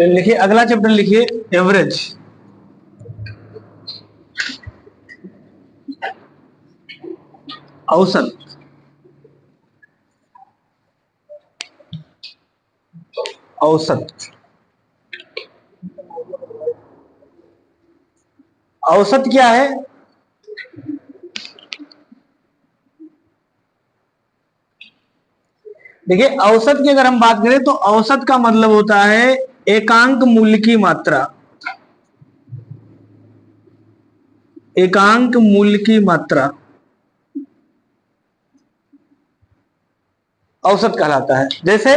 लिखिए अगला चैप्टर, लिखिए एवरेज। औसत। औसत। औसत क्या है? देखिए औसत की अगर हम बात करें तो औसत का मतलब होता है एकांक मूल्य की मात्रा। एकांक मूल्य की मात्रा औसत कहलाता है। जैसे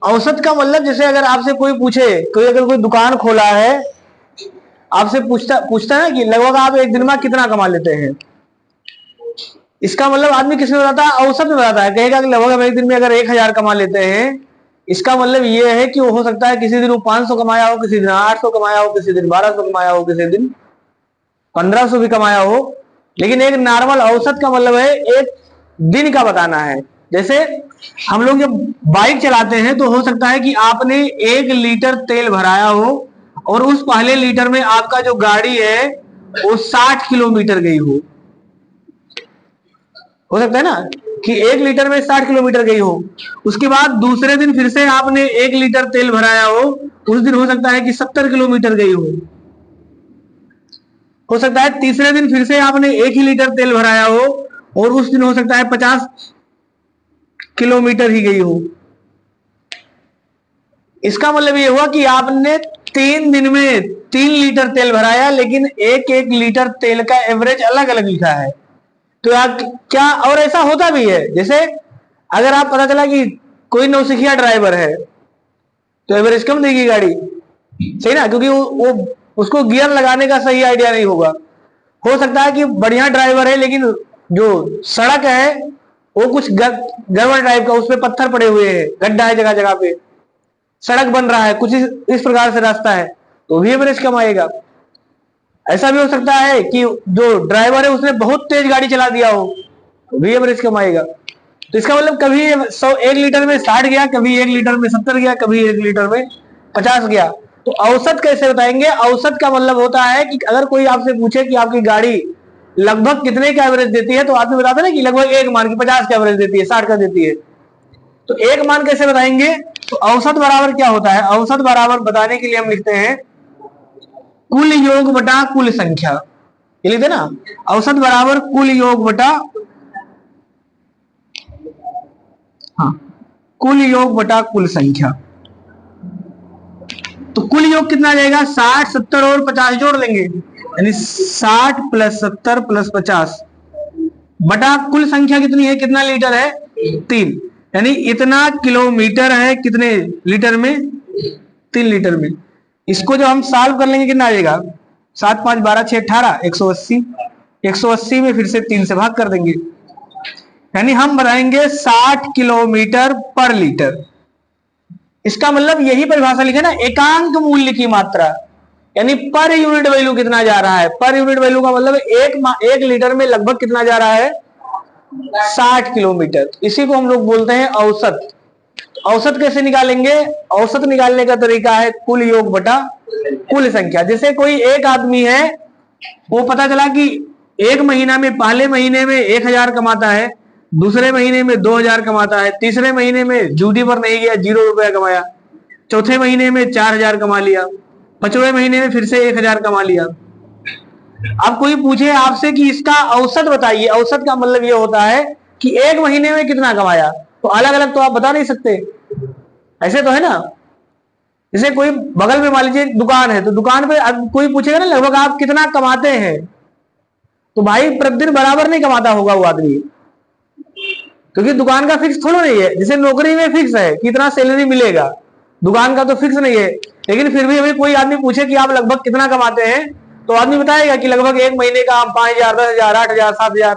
औसत का मतलब, जैसे अगर आपसे कोई पूछे, कोई अगर कोई दुकान खोला है, आपसे पूछता पूछता है कि लगभग आप एक दिन में कितना कमा लेते हैं, इसका मतलब आदमी किस में बताता है? औसत में बताता है। कहेगा कि लगभग हम एक दिन में अगर 1000 कमा लेते हैं, इसका मतलब ये है कि वो हो सकता है किसी दिन वो 500 कमाया हो, किसी दिन 800 कमाया हो, किसी दिन 1200 कमाया हो, किसी दिन 1500 भी कमाया हो। लेकिन एक नॉर्मल औसत का मतलब है एक दिन का बताना है। जैसे हम लोग जब बाइक चलाते हैं तो हो सकता है कि आपने 1 लीटर तेल भराया हो और उस पहले लीटर में आपका जो गाड़ी है वो 60 किलोमीटर गई हो सकता है ना कि 1 लीटर में 60 किलोमीटर गई हो। उसके बाद दूसरे दिन फिर से आपने 1 लीटर तेल भराया हो, उस दिन हो सकता है कि 70 किलोमीटर गई हो सकता है तीसरे दिन फिर से आपने 1 ही लीटर तेल भराया हो और उस दिन हो सकता है 50 किलोमीटर ही गई हो। इसका मतलब ये हुआ कि आपने 3 दिन में 3 लीटर तेल भराया, लेकिन एक एक लीटर तेल का एवरेज अलग अलग लिखा है। तो आप क्या, और ऐसा होता भी है, जैसे अगर आप पता चला कि कोई नौसिखिया ड्राइवर है तो एवरेज कम देगी गाड़ी, सही ना, क्योंकि वो उसको गियर लगाने का सही आइडिया नहीं होगा। हो सकता है कि बढ़िया ड्राइवर है लेकिन जो सड़क है वो कुछ गड़बड़ टाइप का, उसपे पत्थर पड़े हुए हैं, गड्ढा है जगह जगह पे, सड़क बन रहा है कुछ इस प्रकार से रास्ता है, तो भी एवरेज कम आएगा। ऐसा भी हो सकता है कि जो ड्राइवर है उसने बहुत तेज गाड़ी चला दिया हो, तो भी एवरेज कम आएगा। तो इसका मतलब कभी 1 लीटर में 60 गया, कभी 1 लीटर में 70 गया, कभी 1 लीटर में 50 गया। तो औसत कैसे बताएंगे? औसत का मतलब होता है कि अगर कोई आपसे पूछे कि आपकी गाड़ी लगभग कितने का एवरेज देती है, तो आदमी बताता है ना कि लगभग एक मान की 50 का एवरेज देती है, 60 का देती है। तो एक मान कैसे बताएंगे? तो औसत बराबर क्या होता है? औसत बराबर बताने के लिए हम लिखते हैं कुल योग बटा कुल संख्या। ये लिखते ना, औसत बराबर कुल योग बटा, हाँ, कुल योग बटा कुल संख्या। तो कुल योग कितना आ जाएगा? 60, 70 और 50 जोड़ लेंगे, यानी 60 प्लस 70 प्लस 50 बटा कुल संख्या कितनी है, कितना लीटर है? 3, यानी इतना किलोमीटर है कितने लीटर में? 3 लीटर में। इसको जब हम सॉल्व कर लेंगे कितना आ जाएगा? 7 5 12 6 18, 180। 180 में फिर से 3 से भाग कर देंगे, यानी हम बनाएंगे 60 किलोमीटर पर लीटर। इसका मतलब यही परिभाषा लिखे ना, एकांक मूल्य की मात्रा, यानी पर यूनिट वैल्यू कितना जा रहा है। पर यूनिट वैल्यू का मतलब एक लीटर में लगभग कितना जा रहा है? 60 किलोमीटर। इसी को हम लोग बोलते हैं औसत। औसत कैसे निकालेंगे? औसत निकालने का तरीका है कुल योग बटा कुल संख्या। जैसे कोई एक आदमी है, वो पता चला कि एक महीना में, पहले महीने में 1000 कमाता है, दूसरे महीने में 2000 कमाता है, तीसरे महीने में ड्यूटी पर नहीं गया, 0 रुपया कमाया, चौथे महीने में 4000 कमा लिया, पांचवें महीने में फिर से 1000 कमा लिया। अब कोई पूछे आपसे कि इसका औसत बताइए, औसत का मतलब ये होता है कि एक महीने में कितना कमाया, तो अलग अलग तो आप बता नहीं सकते, ऐसे तो है ना। जैसे कोई बगल में मान लीजिए दुकान है, तो दुकान पे कोई पूछेगा ना लगभग आप कितना कमाते हैं, तो भाई प्रतिदिन बराबर नहीं कमाता होगा वो आदमी, क्योंकि दुकान का फिक्स थोड़ा नहीं है। जैसे नौकरी में फिक्स है कितना सैलरी मिलेगा, दुकान का तो फिक्स नहीं है। लेकिन फिर भी कोई आदमी पूछे कि आप लगभग कितना कमाते हैं, तो आदमी बताएगा कि लगभग एक महीने का हम 5000 10,000 8,000 7,000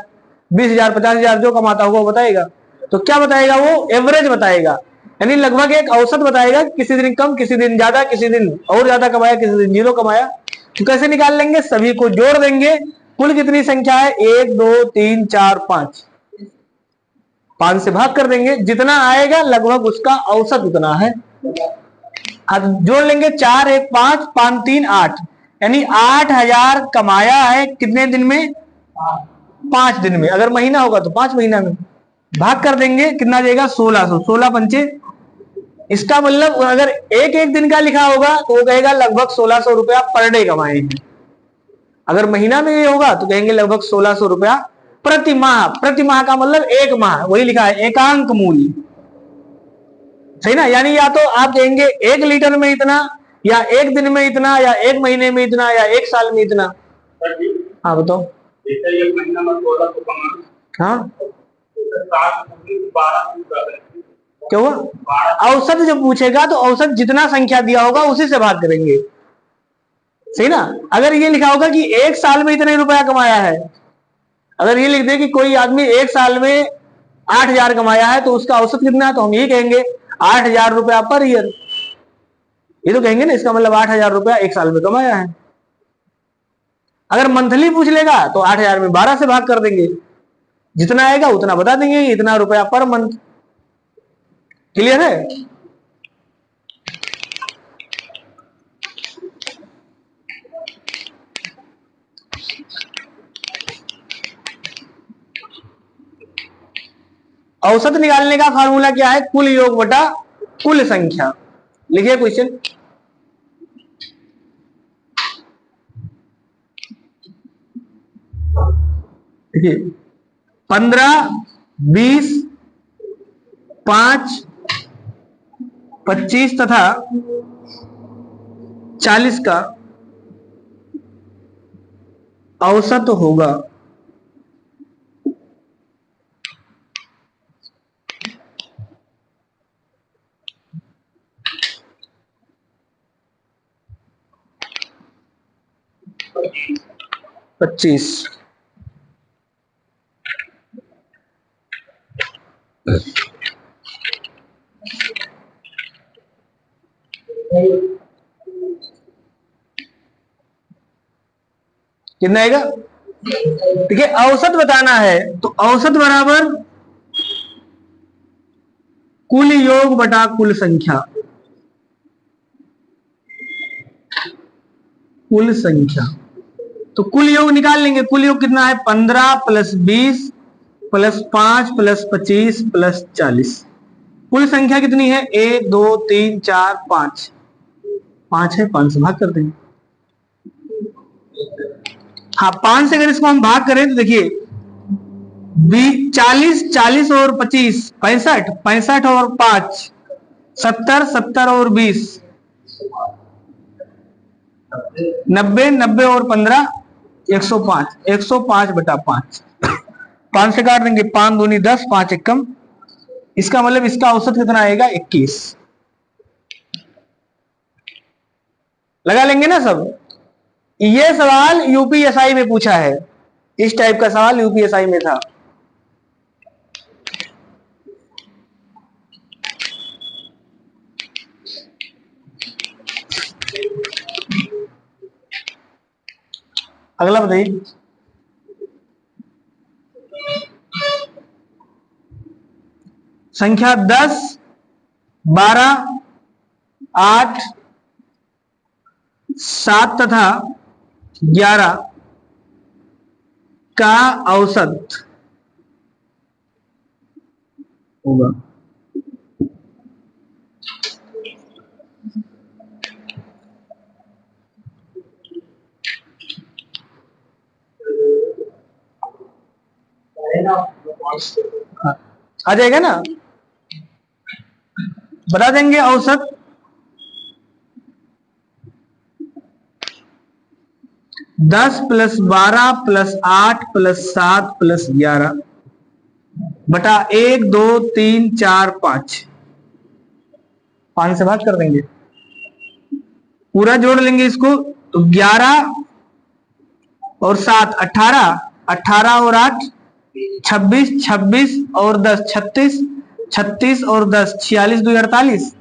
20,000 50,000 जो कमाता होगा वो बताएगा। तो क्या बताएगा? वो एवरेज बताएगा, यानी लगभग एक औसत बताएगा, किसी दिन कम, किसी दिन ज्यादा, किसी दिन और ज्यादा कमाया, किसी दिन 0 कमाया। तो कैसे निकाल लेंगे? सभी को जोड़ देंगे। कुल कितनी संख्या है? 1 2 3 4 5, 5 से भाग कर देंगे, जितना आएगा लगभग उसका औसत उतना है। अब जोड़ लेंगे 4 1 5 5 3 8, यानी 8000 कमाया है कितने दिन में? 5 दिन में। अगर महीना होगा तो 5 महीना में। भाग कर देंगे, कितना देगा? 1600। 16 पंचे, इसका मतलब अगर एक एक दिन का लिखा होगा तो वो कहेगा लगभग 1600 रुपया पर डे कमाएंगे। अगर महीना में ये होगा तो कहेंगे लगभग 1600 रुपया प्रति माह। प्रति माह का मतलब एक माह, वही लिखा है एकांक मूल्य, सही ना। यानी या तो आप कहेंगे 1 लीटर में इतना, या 1 दिन में इतना, या 1 महीने में इतना, या 1 साल में इतना। हाँ बताओ। एक महीना में 1600 कमाना। हाँ क्या हुआ? औसत जब पूछेगा तो औसत जितना संख्या दिया होगा उसी से भाग करेंगे, सही ना। अगर ये लिखा होगा कि 1 साल में इतने रुपया कमाया है, अगर ये लिख दे कि कोई आदमी 1 साल में 8000 कमाया है तो उसका औसत कितना है, तो हम ये कहेंगे 8000 रुपया पर ईयर। ये तो कहेंगे ना, इसका मतलब 8000 रुपया 1 साल में कमाया है। अगर मंथली पूछ लेगा तो 8000 में 12 से भाग कर देंगे, जितना आएगा उतना बता देंगे, इतना रुपया पर मंथ। क्लियर है? औसत निकालने का फार्मूला क्या है? कुल योग बटा कुल संख्या। लिखिए क्वेश्चन। देखिए 15 20 5 25 तथा 40 का औसत होगा पच्चीस। कितना आएगा? देखिए औसत बताना है तो औसत बराबर कुल योग बटा कुल संख्या। कुल संख्या तो कुल योग निकाल लेंगे। कुल योग कितना है? 15 प्लस 20 प्लस 5 प्लस 25 प्लस 40। कुल संख्या कितनी है? 1 2 3 4 5। 5 है, 5 से भाग कर देंगे। हाँ 5 से अगर इसको हम भाग करें तो देखिए 40 40 और 25 65 65 और 5 70 70 और 20 90 90 और 15 105 105 बटा 5। 5 से काट देंगे, 5 दूनी 10 5 एकम। इसका मतलब इसका औसत कितना आएगा? 21। लगा लेंगे ना सब। ये सवाल यूपीएसआई में पूछा है, इस टाइप का सवाल यूपीएसआई में था। अगला बताइए। संख्या 10 12 8 7 तथा 11 का औसत होगा। आ जाएगा ना? बता देंगे औसत। 10 प्लस 12 प्लस 8 प्लस 7 प्लस 11 बटा 1 2 3 4 5। 5 से भाग कर देंगे, पूरा जोड़ लेंगे इसको तो 11 और 7 18 18 और 8 26 26 और 10 36 36 और 10 46 2 48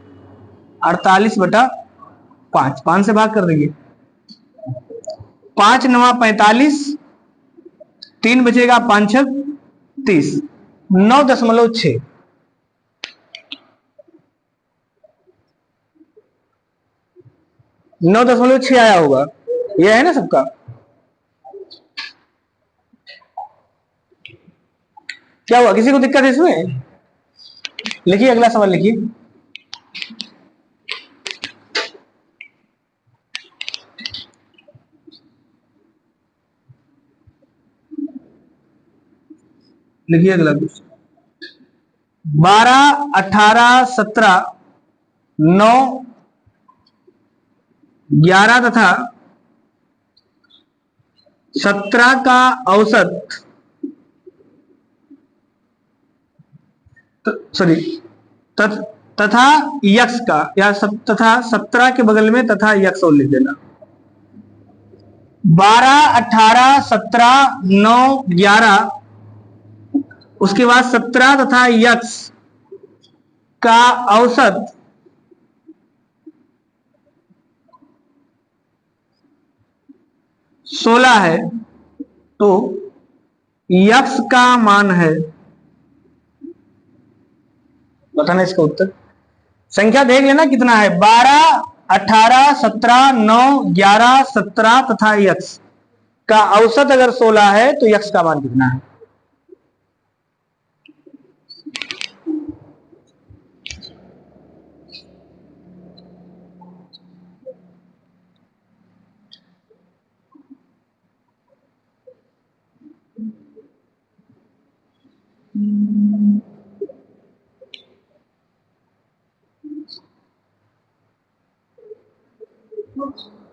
48 बटा 5। 5 से भाग कर देंगे, 5 9 45 3 बचेगा 5 6 30। 9.6। 9.6 आया होगा, यह है ना सबका। क्या हुआ, किसी को दिक्कत है इसमें? लिखिए अगला सवाल लिखिए। लिखिए अगला क्वेश्चन। 12, 18, 17, 9, 11 तथा 17 का औसत, सॉरी, तथा यक्स का, या तथा 17 के बगल में तथा यक्स और लिख देना। 12, 18, 17, 9, 11, उसके बाद 17 तथा यक्स का औसत 16 है, तो यक्स का मान है, बताना इसका उत्तर। संख्या देख लेना कितना है, 12, 18, 17, 9, 11, 17 तथा यक्स का औसत अगर 16 है तो यक्स का मान कितना है?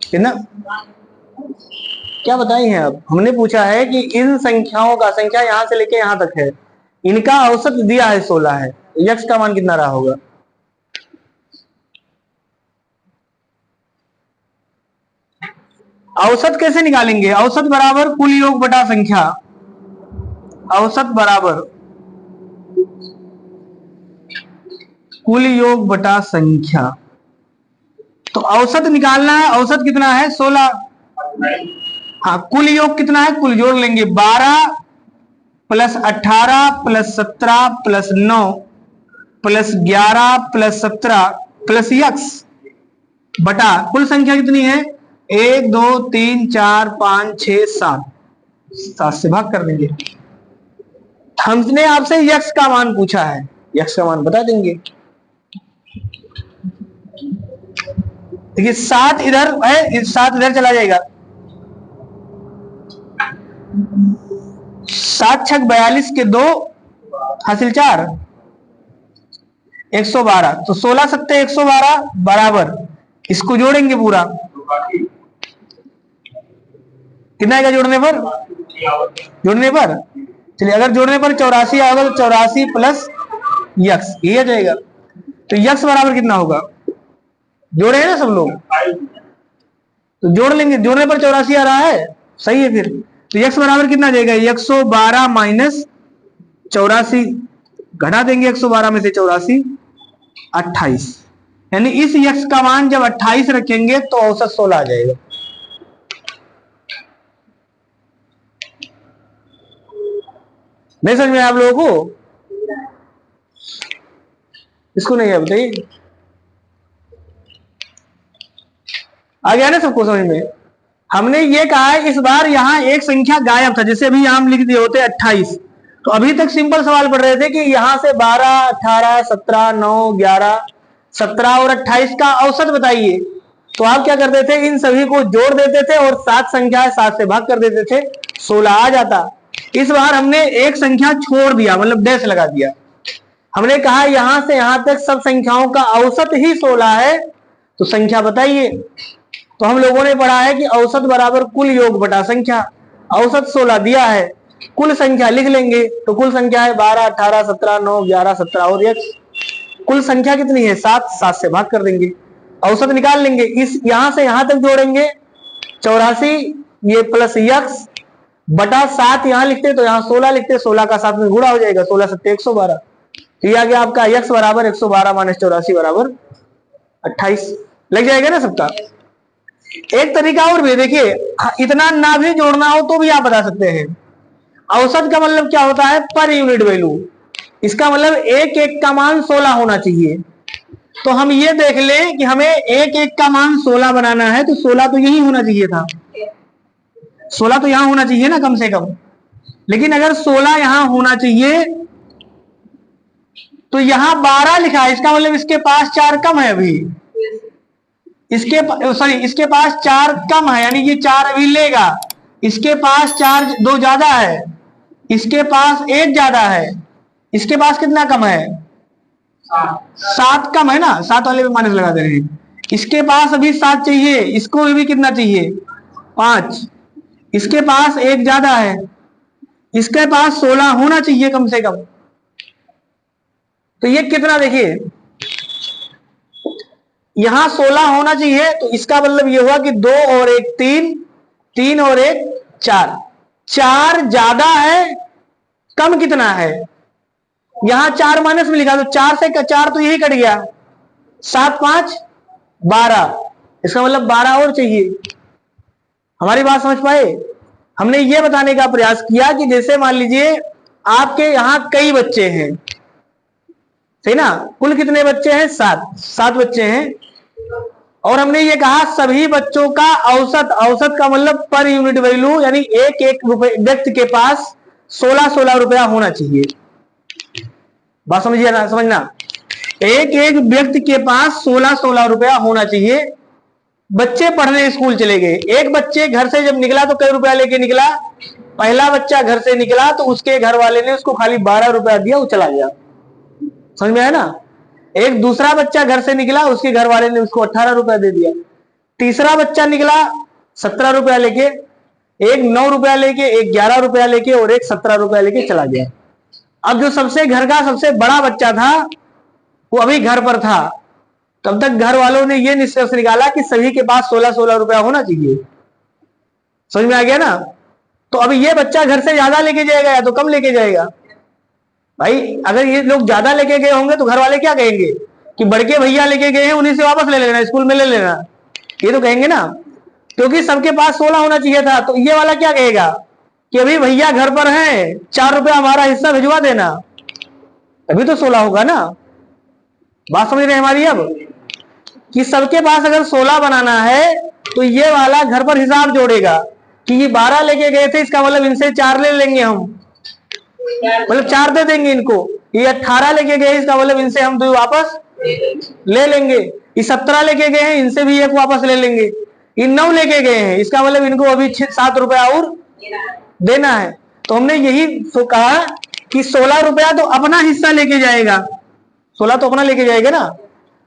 कितना, क्या बताई हैं? अब हमने पूछा है कि इन संख्याओं का, संख्या यहां से लेके यहां तक है, इनका औसत दिया है 16 है, यक्स का मान कितना रहा होगा? औसत कैसे निकालेंगे? औसत बराबर कुल योग बटा संख्या। औसत बराबर कुल योग बटा संख्या। तो औसत निकालना है, औसत कितना है? 16। हाँ, कुल योग कितना है? कुल जोड़ लेंगे, 12 plus 18 plus 17 plus 9 plus 11 plus 17 plus x बटा कुल संख्या कितनी है? 1, 2, 3, 4, 5, 6, 7। 7 से भाग कर देंगे। हमने आपसे यक्स का मान पूछा है, यक्स का मान बता देंगे। देखिए 7 इधर है, 7 इधर चला जाएगा, 7 छक 42 के 2 हासिल 4, 112। तो 16 सत्ते 112 बराबर, इसको जोड़ेंगे पूरा, कितना आएगा जोड़ने पर? जोड़ने पर चलिए, अगर जोड़ने पर 84 आएगा तो 84 प्लस यक्स, ये आ जाएगा। तो यक्स बराबर कितना होगा? जोड़े हैं ना सब लोग, तो जोड़ लेंगे, जोड़ने पर 84 आ रहा है, सही है। फिर तो यक्स बराबर कितना जाएगा? 112 माइनस 84, घटा देंगे 112 में से 84, 28। यानी इस यक्स का मान जब 28 रखेंगे तो औसत 16 आ जाएगा। नहीं समझ में आप लोगों को? इसको नहीं है, बताइए, आ गया ना सबको समझ में? हमने ये कहा है इस बार यहां एक संख्या गायब था, जैसे अभी हम लिख दिए होते 28, तो अभी तक सिंपल सवाल पढ़ रहे थे कि यहां से 12, 18, 17, 9, 11, 17 और 28 का औसत बताइए। तो आप क्या करते थे, इन सभी को जोड़ देते थे और 7 संख्या है 7 से भाग कर देते थे, 16 आ जाता। इस बार हमने एक संख्या छोड़ दिया, मतलब डैश लगा दिया। हमने कहा यहां से यहां तक सब संख्याओं का औसत ही 16 है, तो संख्या बताइए। तो हम लोगों ने पढ़ा है कि औसत बराबर कुल योग बटा संख्या। औसत 16 दिया है, कुल संख्या लिख लेंगे, तो कुल संख्या है 12, 18, 17, 9, 11, 17 और यक्स। कुल संख्या कितनी है? 7, 7 से भाग कर देंगे, औसत निकाल लेंगे। इस यहां से यहां तक जोड़ेंगे 84, ये प्लस यक्स बटा 7 यहां लिखते तो यहां 16 लिखते, 16 का 7 में गुणा हो जाएगा, 16 सत्ते 112। ये आ गया आपका यक्स बराबर 112 माइनस 84 बराबर 28। लग जाएगा ना सबका? एक तरीका और भी देखिए, इतना ना भी जोड़ना हो तो भी आप बता सकते हैं। औसत का मतलब क्या होता है? Per unit value. इसका मतलब एक एक का मान 16 होना चाहिए। तो हम ये देख लें कि हमें एक एक का मान 16 बनाना है, तो 16 तो यही होना चाहिए था, 16 तो यहां होना चाहिए ना कम से कम। लेकिन अगर 16 यहां होना चाहिए तो यहां 12 लिखा है, इसका मतलब इसके पास 4 कम है अभी, इसके पास 4 कम है, यानी ये 4 अभी लेगा। इसके पास 4 2 ज्यादा है, इसके पास 1 ज्यादा है, इसके पास कितना कम है? 7 कम है ना, 7 वाले पे माइनस लगा दे रहे हैं। इसके पास अभी 7 चाहिए, इसको भी कितना चाहिए? 5। इसके पास 1 ज्यादा है, इसके पास 16 होना चाहिए कम से कम। तो ये कितना, देखिए यहां 16 होना चाहिए, तो इसका मतलब ये हुआ कि 2 और 1 3, 3 और 1 4, 4 ज्यादा है, कम कितना है? यहां 4 माइनस में लिखा, तो 4 से 4 तो यही कट गया, 7 5 12, इसका मतलब 12 और चाहिए। हमारी बात समझ पाए? हमने ये बताने का प्रयास किया कि जैसे मान लीजिए आपके यहां कई बच्चे हैं, सही ना, कुल कितने बच्चे हैं? 7 बच्चे हैं, और हमने ये कहा सभी बच्चों का औसत, औसत का मतलब पर यूनिट वैल्यू, यानी एक एक व्यक्ति के पास 16-16 रुपया होना चाहिए। बात समझिए ना, समझना, एक एक व्यक्ति के पास 16-16 रुपया होना चाहिए। बच्चे पढ़ने स्कूल चले गए, एक बच्चे घर से जब निकला तो कई रुपया लेके निकला? पहला बच्चा घर से निकला तो उसके घर वाले ने उसको खाली 12 रुपया दिया, वो चला गया। समझ में आया ना? एक दूसरा बच्चा घर से निकला, उसके घर वाले ने उसको 18 रुपया दे दिया। तीसरा बच्चा निकला 17 रुपया लेके, एक 9 रुपया लेके, एक 11 रुपया लेके, और एक 17 रुपया लेके चला गया। अब जो सबसे घर का सबसे बड़ा बच्चा था वो अभी घर पर था, तब तक घर वालों ने ये निष्कर्ष निकाला कि सभी के पास 16-16 रुपया होना चाहिए। समझ में आ गया ना? तो अभी ये बच्चा घर से ज्यादा लेके जाएगा या तो कम लेके जाएगा? भाई अगर ये लोग ज्यादा लेके गए होंगे तो घर वाले क्या कहेंगे कि बड़के भैया लेके गए हैं, उन्हीं से वापस ले लेना, स्कूल में ले लेना, ये तो कहेंगे ना, क्योंकि सबके पास 16 होना चाहिए था। तो ये वाला क्या कहेगा कि अभी भैया घर पर हैं, 4 रुपया हमारा हिस्सा भिजवा देना, अभी तो 16 होगा ना। बात समझ रहे हमारी? अब कि सबके पास अगर 16 बनाना है तो ये वाला घर पर हिसाब जोड़ेगा कि ये 12 लेके गए थे, इसका मतलब इनसे 4 ले लेंगे हम, मतलब 4 दे देंगे इनको। ये 18 लेके गए, इसका मतलब इनसे हम 2 वापस ले लेंगे। ये 17 लेके गए हैं, इनसे भी 1 वापस ले लेंगे। ये 9 लेके गए हैं, इसका मतलब इनको अभी 7 रुपया और देना है। तो हमने यही तो कहा कि 16 रुपया तो अपना हिस्सा लेके जाएगा, 16 तो अपना लेके जाएगा ना,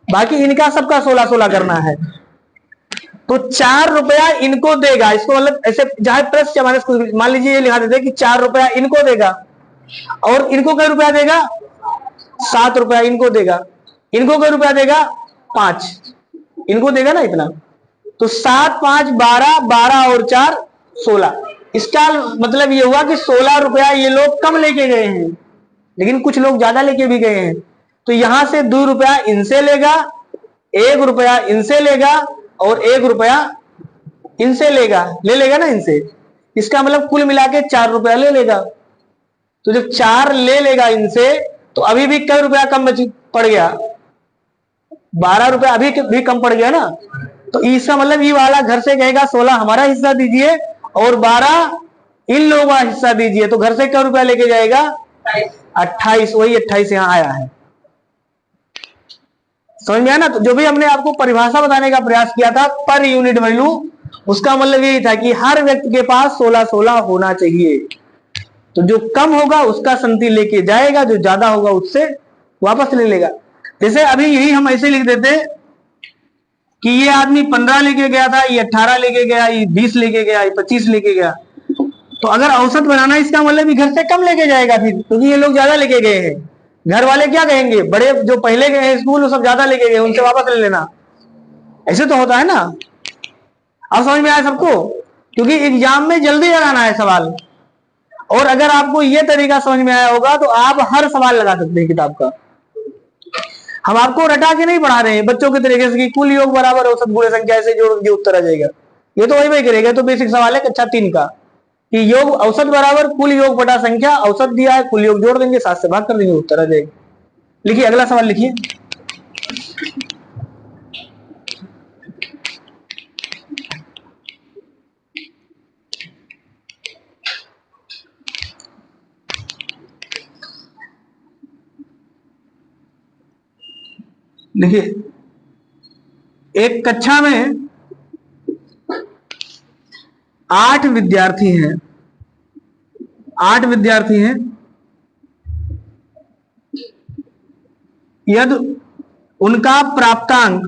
बाकी इनका सबका 16-16 करना है। तो 4 रुपया इनको देगा, इसको मतलब ऐसे चाहे प्लस या माइनस, मान लीजिए ये लिखा देते कि 4 रुपया इनको देगा, और इनको कई रुपया देगा? 7 रुपया इनको देगा। इनको कई रुपया देगा? 5 इनको देगा ना, इतना। तो 7 5 12, 12 और 4 16। इसका मतलब ये हुआ कि 16 रुपया ये लोग कम लेके गए हैं, लेकिन कुछ लोग ज्यादा लेके भी गए हैं। तो यहां से 2 रुपया इनसे लेगा, 1 रुपया इनसे लेगा, और 1 रुपया इनसे लेगा, ले लेगा ना इनसे। इसका मतलब कुल मिला के 4 रुपया ले लेगा। तो जब 4 ले लेगा इनसे, तो अभी भी कई रुपया कम पड़ गया? 12 रुपया अभी भी कम पड़ गया ना। तो इसका मतलब ये वाला घर से कहेगा 16 हमारा हिस्सा दीजिए और 12 इन लोगों का हिस्सा दीजिए। तो घर से क्या रुपया लेके जाएगा? 28। वही 28 यहां आया है। समझ में आया ना? तो जो भी हमने आपको परिभाषा बताने का प्रयास किया था पर यूनिट वैल्यू, उसका मतलब यही था कि हर व्यक्ति के पास 16-16 होना चाहिए। तो जो कम होगा उसका संति लेके जाएगा, जो ज्यादा होगा उससे वापस ले लेगा। जैसे अभी यही हम ऐसे लिख देते कि ये आदमी 15 लेके गया था, ये 18 लेके गया, ये 20 लेके गया, ये 25 लेके गया। तो अगर औसत बनाना, इसका मतलब घर से कम लेके जाएगा फिर, क्योंकि ये लोग ज्यादा लेके गए हैं। घर वाले क्या कहेंगे? बड़े जो पहले गए हैं स्कूल, वो सब ज्यादा लेके गए, उनसे वापस ले लेना। ऐसे तो होता है ना। अब समझ में आया सबको? क्योंकि एग्जाम में जल्दी लगाना है सवाल, और अगर आपको ये तरीका समझ में आया होगा तो आप हर सवाल लगा सकते हैं किताब का। हम आपको रटा के नहीं पढ़ा रहे हैं बच्चों के तरीके से कि कुल योग बराबर औसत गुणे संख्या, ऐसे जोड़ के उत्तर आ जाएगा। ये तो वही करेगा। तो बेसिक सवाल है कक्षा 3 का, कि योग औसत बराबर कुल योग बटा संख्या, औसत दिया है, कुल योग जोड़ देंगे, 7 से भाग कर देंगे, उत्तर आ जाएगा। लिखिए अगला सवाल लिखिए। देखिए एक कक्षा में 8 विद्यार्थी हैं, 8 विद्यार्थी हैं। यदि उनका प्राप्तांक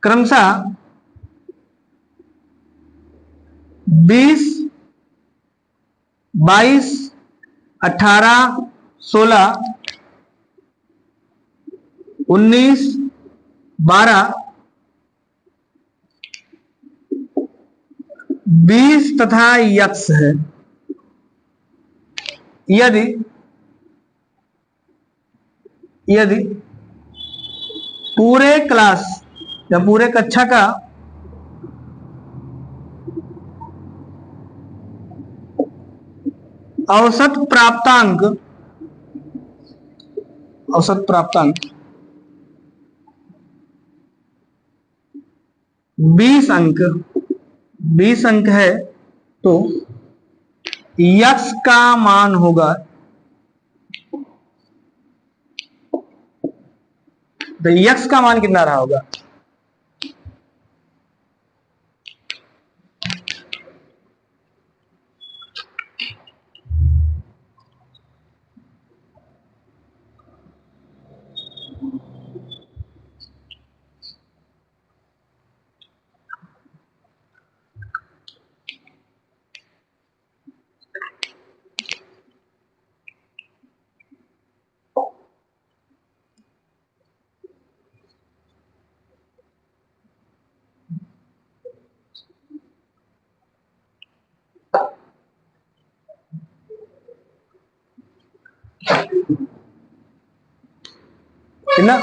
क्रमशः 20, 22, 18, 16, 19, 12, 20 तथा यक्स है। यदि पूरे क्लास या पूरे कक्षा का औसत प्राप्तांक 20 अंक है, तो यक्स का मान होगा, तो यक्स का मान कितना रहा होगा? कितना?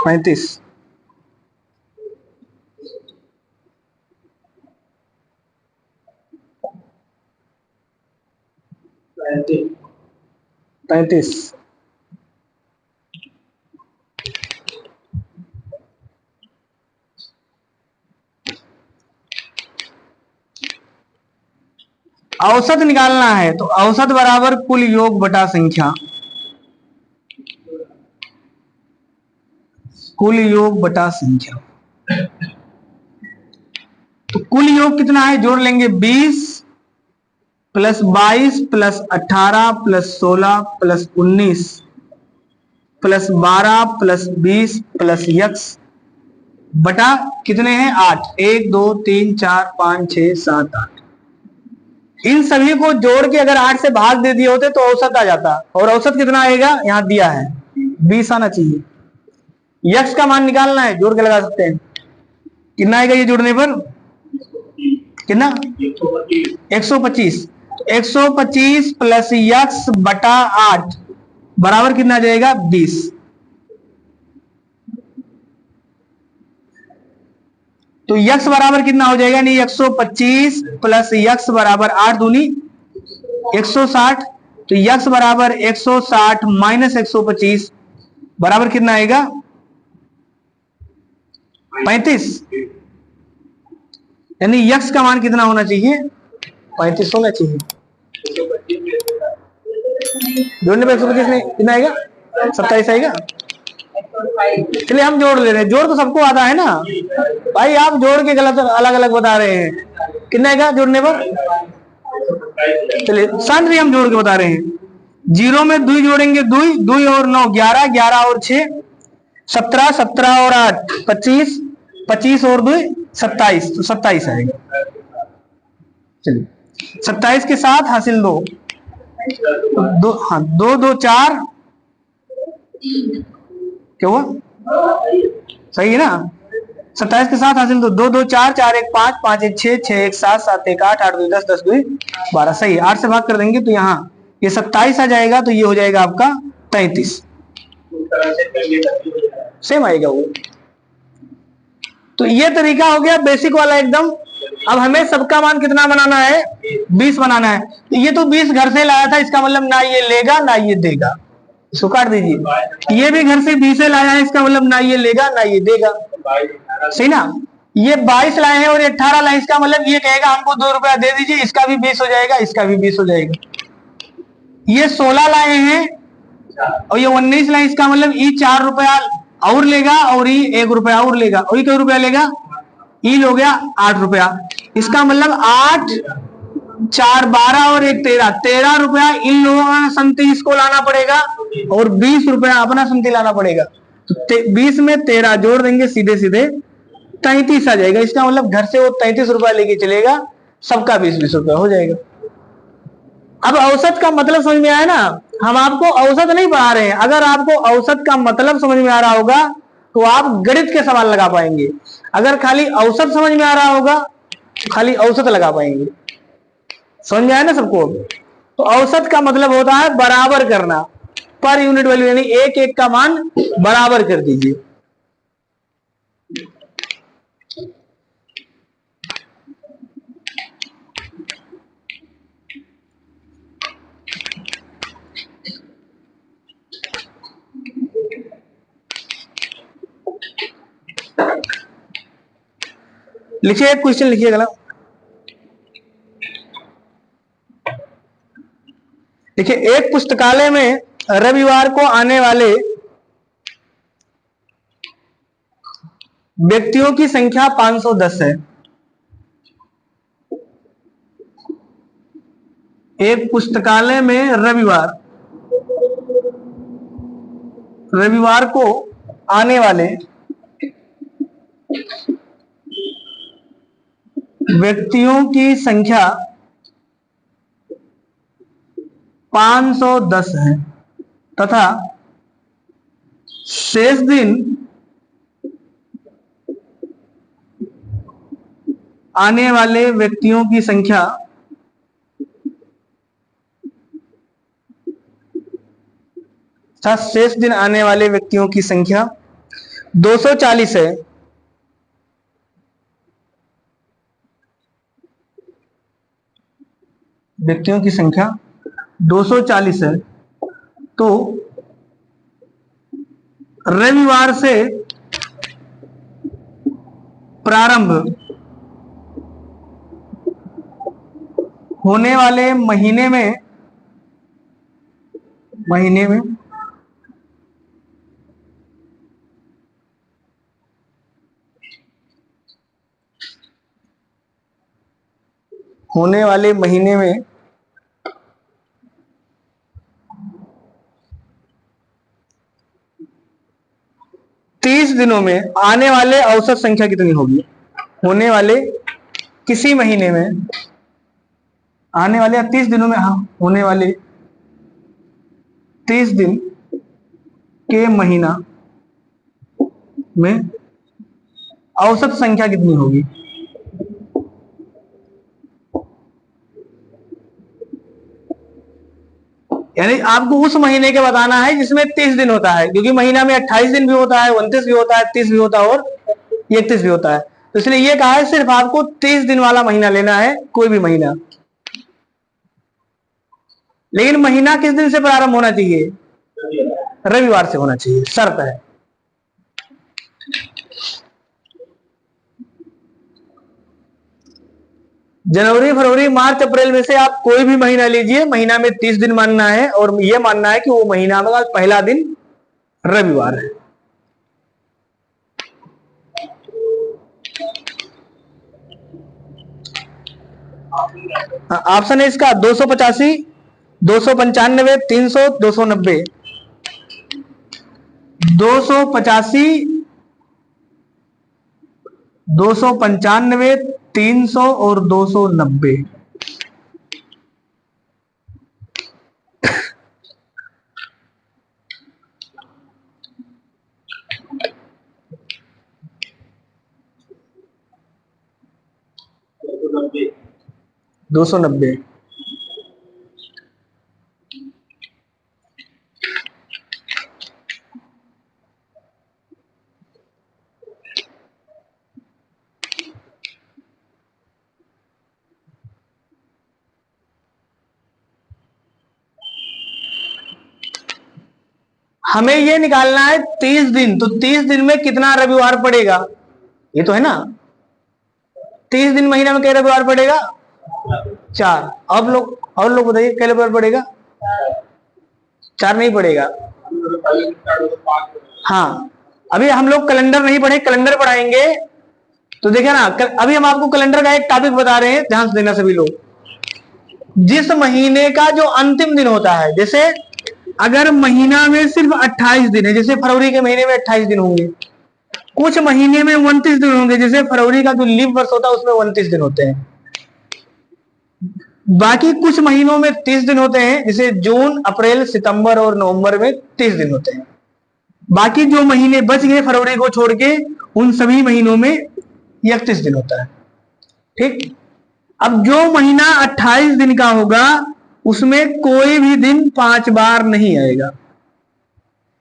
35। औसत निकालना है, तो औसत बराबर कुल योग बटा संख्या, कुल योग बटा संख्या। तो कुल योग कितना है, जोड़ लेंगे 20 plus 22 plus 18 plus 16 plus 19 plus 12 plus 20 plus x बटा कितने हैं? 8। 1 2 3 4 5 6 7 8। इन सभी को जोड़ के अगर 8 से भाग दे दिए होते तो औसत आ जाता, और औसत कितना आएगा? यहां दिया है 20 आना चाहिए। यक्स का मान निकालना है, जोड़ के लगा सकते हैं। कितना आएगा ये जोड़ने पर? कितना? 125। 125 प्लस यक्स बटा 8 बराबर कितना आ जाएगा? 20। तो यक्स बराबर कितना हो जाएगा? नहीं, 125 प्लस यक्स बराबर 8 दूनी 160। तो यक्स बराबर 160 माइनस 125 बराबर कितना आएगा? 35। यानी यक्स का मान कितना होना चाहिए? 35 होना चाहिए। जोड़ने पे 125 में कितना आएगा? 27 आएगा। चलिए हम जोड़ ले रहे हैं, जोड़ तो सबको आता है ना भाई, आप जोड़ के गलत अलग अलग बता रहे हैं। कितना आएगा जोड़ने पर? चलिए शांत रहिए, हम जोड़ के बता रहे हैं। 0 में 2 जोड़ेंगे, 2 और 9 11, 11 और 6 17, 17 और 8 25, 25 और 2 27, तो 27 आएगा। चलिए 27 के साथ हासिल 2, हाँ 2 2 4, क्या हुआ? सही है ना? 27 के साथ हासिल 2 2 2 4 4 1 5 5 1 6 6 1 7 7 1 8 8 2 10 10 2 12। सही है, 8 से भाग कर देंगे तो यहाँ ये 27 आ जाएगा, तो ये हो जाएगा आपका 33। सेम आएगा वो। तो ये तरीका हो गया बेसिक वाला एकदम। अब हमें सबका मान कितना बनाना है, 20 बनाना है। तो ये तो 20 घर से लाया था, इसका मतलब ना ये लेगा ना ये देगा, इसको काट दीजिए। ये भी घर से 20 लाया है, इसका मतलब ना ये लेगा ना ये देगा, सही ना। ये 22 लाए हैं और ये 18 लाए, इसका मतलब ये कहेगा हमको 2 रुपया दे दीजिए, इसका भी 20 हो जाएगा, इसका भी 20 हो जाएगा। ये 16 लाए हैं और ये 19 लाए, इसका मतलब ये 4 रुपया और लेगा और ये 1 रुपया और लेगा, और ये कितना रुपया लेगा, ई हो गया 8 रुपया। इसका मतलब 8 4 12 और 1 13, 13 रुपया इन लोगों का संति इसको लाना पड़ेगा और 20 रुपया अपना संति लाना पड़ेगा। तो 20 में 13 जोड़ देंगे, सीधे सीधे 33 आ जाएगा। इसका मतलब घर से वो 33 रुपया लेके चलेगा, सबका 20-20 रुपया हो जाएगा। अब औसत का मतलब समझ में आया ना, हम आपको औसत नहीं पढ़ा रहे हैं। अगर आपको औसत का मतलब समझ में आ रहा होगा तो आप गणित के सवाल लगा पाएंगे। अगर खाली औसत समझ में आ रहा होगा तो खाली औसत लगा पाएंगे। समझ में आया ना सबको। तो औसत का मतलब होता है बराबर करना, पर यूनिट वैल्यू, यानी एक एक का मान बराबर कर दीजिए। लिखिए, एक क्वेश्चन लिखिएगा ना। देखिए, एक पुस्तकालय में रविवार को आने वाले व्यक्तियों की संख्या 510 है। एक पुस्तकालय में रविवार को आने वाले व्यक्तियों की संख्या 510 है तथा शेष दिन आने वाले व्यक्तियों की संख्या 240 है। व्यक्तियों की संख्या 240 है। तो रविवार से प्रारंभ होने वाले महीने में होने वाले महीने में 30 दिनों में आने वाले औसत संख्या कितनी होगी। होने वाले किसी महीने में आने वाले 30 दिनों में, हाँ, होने वाले 30 दिन के महीना में औसत संख्या कितनी होगी। यानी आपको उस महीने के बताना है जिसमें 30 दिन होता है, क्योंकि महीना में 28 दिन भी होता है, 29 भी होता है, 30 भी होता है और 31 भी होता है। तो इसलिए ये कहा है सिर्फ आपको 30 दिन वाला महीना लेना है, कोई भी महीना। लेकिन महीना किस दिन से प्रारंभ होना चाहिए, रविवार से होना चाहिए, शर्त है। जनवरी, फरवरी, मार्च, अप्रैल में से आप कोई भी महीना लीजिए, महीना में 30 दिन मानना है और यह मानना है कि वो महीना में पहला दिन रविवार है। ऑप्शन है इसका 285, 295, 300, 290। 285, 295, 300 और 290। दो सौ नब्बे। हमें ये निकालना है 30 दिन, तो 30 दिन में कितना रविवार पड़ेगा, ये तो है ना। 30 दिन महीना में क्या रविवार पड़ेगा, 4। अब लोग और लोग बताइए क्या रविवार पड़ेगा, 4 नहीं पड़ेगा। हाँ, अभी हम लोग कैलेंडर नहीं पढ़े, कैलेंडर पढ़ाएंगे। तो देखिए ना, अभी हम आपको कैलेंडर का एक टॉपिक बता रहे हैं, ध्यान से देना सभी लोग। जिस महीने का जो अंतिम दिन होता है, जैसे अगर महीना में सिर्फ 28 दिन है, जैसे फरवरी के महीने में 28 दिन होंगे, कुछ महीने में 29 दिन होंगे, जैसे फरवरी का जो लीप वर्ष होता है उसमें 29 दिन होते हैं। बाकी कुछ महीनों में 30 दिन होते हैं, जैसे जून, अप्रैल, सितंबर और नवंबर में 30 दिन होते हैं। बाकी जो महीने बच गए फरवरी को छोड़ के, उन सभी महीनों में 31 दिन होता है। ठीक, अब जो महीना 28 दिन का होगा उसमें कोई भी दिन 5 बार नहीं आएगा।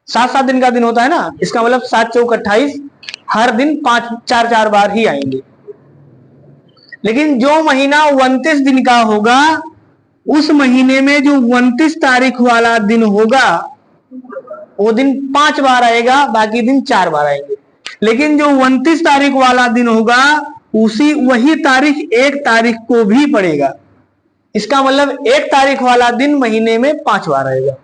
7-7 दिन का दिन होता है ना, इसका मतलब 7 चौक 28, हर दिन 4-4 बार ही आएंगे। लेकिन जो महीना 29 दिन का होगा, उस महीने में जो 29 तारीख वाला दिन होगा वो दिन 5 बार आएगा, बाकी दिन 4 बार आएंगे। लेकिन जो 29 तारीख वाला दिन होगा वही तारीख 1 तारीख को भी पड़ेगा। इसका मतलब 1 तारीख वाला दिन महीने में 5 बार आएगा।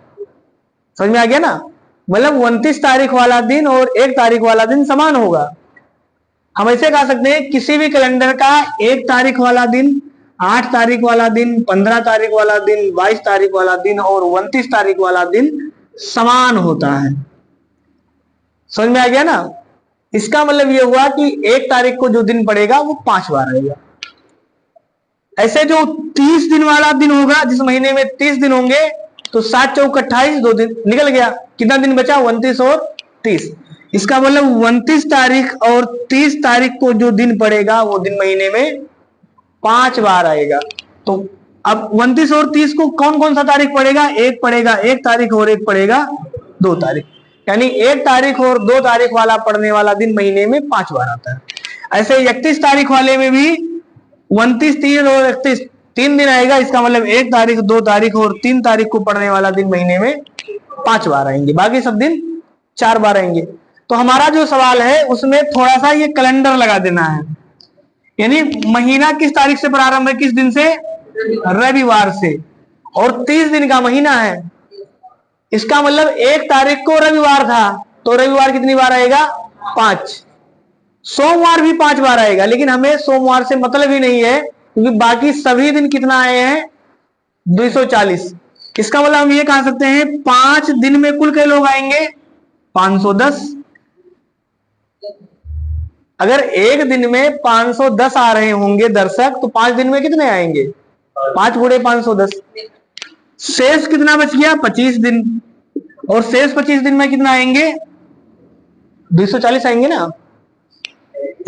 समझ में आ गया ना, मतलब 29 तारीख वाला दिन और 1 तारीख वाला दिन समान होगा। हम ऐसे कह सकते हैं किसी भी कैलेंडर का 1 तारीख वाला दिन, 8 तारीख वाला दिन, 15 तारीख वाला दिन, 22 तारीख वाला दिन और 29 तारीख वाला दिन समान होता है। समझ में आ गया ना। इसका मतलब यह हुआ कि 1 तारीख को जो दिन पड़ेगा वो 5 बार आएगा। ऐसे जो 30 दिन वाला दिन होगा, जिस महीने में 30 दिन होंगे, तो 7 चौक 28, 2 दिन निकल गया, कितना दिन बचा, 29 और 30। इसका मतलब 29 तारीख और 30 तारीख को जो दिन पड़ेगा वो दिन महीने में 5 बार आएगा। तो अब 29 और 30 को कौन कौन सा तारीख पड़ेगा, 1 पड़ेगा, 1 तारीख और 1 पड़ेगा 2 तारीख, यानी 1 तारीख और 2 तारीख वाला पड़ने वाला दिन महीने में 5 बार आता है। ऐसे 31 तारीख वाले में भी 29, 3 और 31 3 दिन आएगा। इसका मतलब 1 तारीख, 2 तारीख और 3 तारीख को पड़ने वाला दिन महीने में 5 बार आएंगे, बाकी सब दिन 4 बार आएंगे। तो हमारा जो सवाल है उसमें थोड़ा सा ये कैलेंडर लगा देना है, यानी महीना किस तारीख से प्रारंभ है, किस दिन से, रविवार से, और 30 दिन का महीना है। इसका मतलब 1 तारीख को रविवार था, तो रविवार कितनी बार आएगा, 5। सोमवार भी 5 बार आएगा, लेकिन हमें सोमवार से मतलब ही नहीं है, क्योंकि बाकी सभी दिन कितना आए हैं, 240। इसका मतलब हम ये कह सकते हैं 5 दिन में कुल कितने लोग आएंगे, 510। अगर एक दिन में 510 आ रहे होंगे दर्शक, तो 5 दिन में कितने आएंगे, 5 गुणे 510। शेष कितना बच गया, 25 दिन, और शेष 25 दिन में कितना आएंगे, 240 आएंगे ना।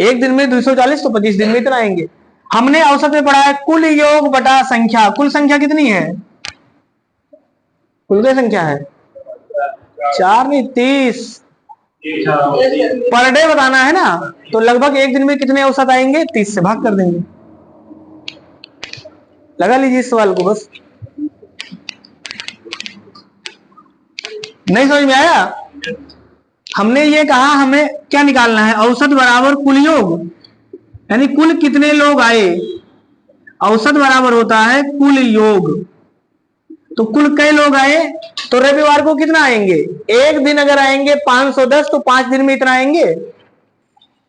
एक दिन में 240, तो 25 दिन में इतना आएंगे। हमने औसत में पढ़ा है कुल योग बटा संख्या। कुल संख्या कितनी है, कुल क्या संख्या है, 4 नहीं 30। पर डे बताना है ना, तो लगभग एक दिन में कितने औसत आएंगे, 30 से भाग कर देंगे। लगा लीजिए इस सवाल को बस। नहीं समझ में आया। हमने ये कहा हमें क्या निकालना है, औसत बराबर कुल योग, यानी कुल कितने लोग आए। औसत बराबर होता है कुल योग, तो कुल कई लोग आए, तो रविवार को कितना आएंगे, एक दिन अगर आएंगे 510, तो 5 दिन में इतना आएंगे,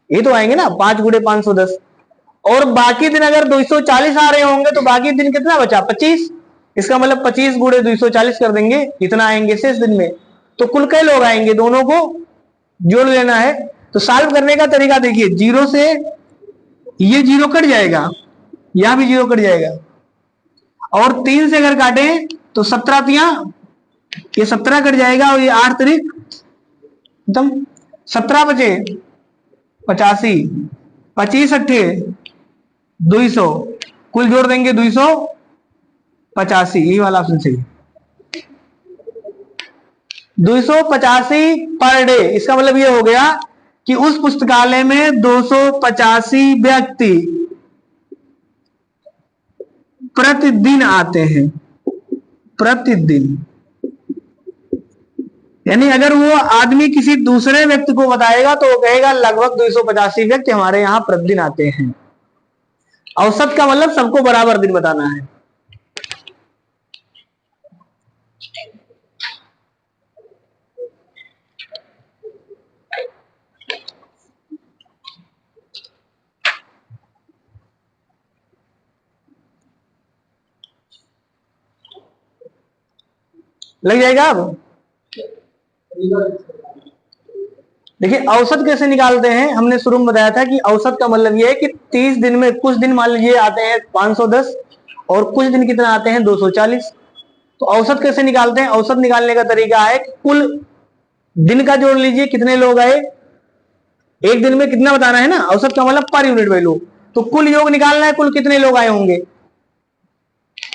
ये तो आएंगे ना, 5 गुणे 510। और बाकी दिन अगर 240 आ रहे होंगे, तो बाकी दिन कितना बचा, 25। इसका मतलब 25 गुणे 240 कर देंगे, इतना आएंगे शेष दिन में। तो कुल कई लोग आएंगे, दोनों को जोड़ लेना है। तो सॉल्व करने का तरीका देखिए, 0 से ये 0 कट जाएगा, यहां भी 0 कट जाएगा, और 3 से अगर काटे तो 17 तिया, ये 17 कट जाएगा, और ये 8 तरीक एकदम 17 बचे 85, 25 अट्ठे 200, कुल जोड़ देंगे 285, ये वाला ऑप्शन सही। 285 पर डे, इसका मतलब ये हो गया कि उस पुस्तकालय में 285 व्यक्ति प्रतिदिन आते हैं, प्रतिदिन। यानी अगर वो आदमी किसी दूसरे व्यक्ति को बताएगा तो वो कहेगा लगभग 285 व्यक्ति हमारे यहाँ प्रतिदिन आते हैं। औसत का मतलब सबको बराबर दिन बताना है। लग जाएगा। अब देखिए औसत कैसे निकालते हैं, हमने शुरू में बताया था कि औसत का मतलब ये है कि 30 दिन में कुछ दिन मान लीजिए आते हैं 510 और कुछ दिन कितना आते हैं 240। तो औसत कैसे निकालते हैं, औसत निकालने का तरीका है कि कुल दिन का जोड़ लीजिए कितने लोग आए, एक दिन में कितना बताना है ना, औसत का मतलब पर यूनिट वैल्यू। तो कुल योग निकालना है, कुल कितने लोग आए होंगे,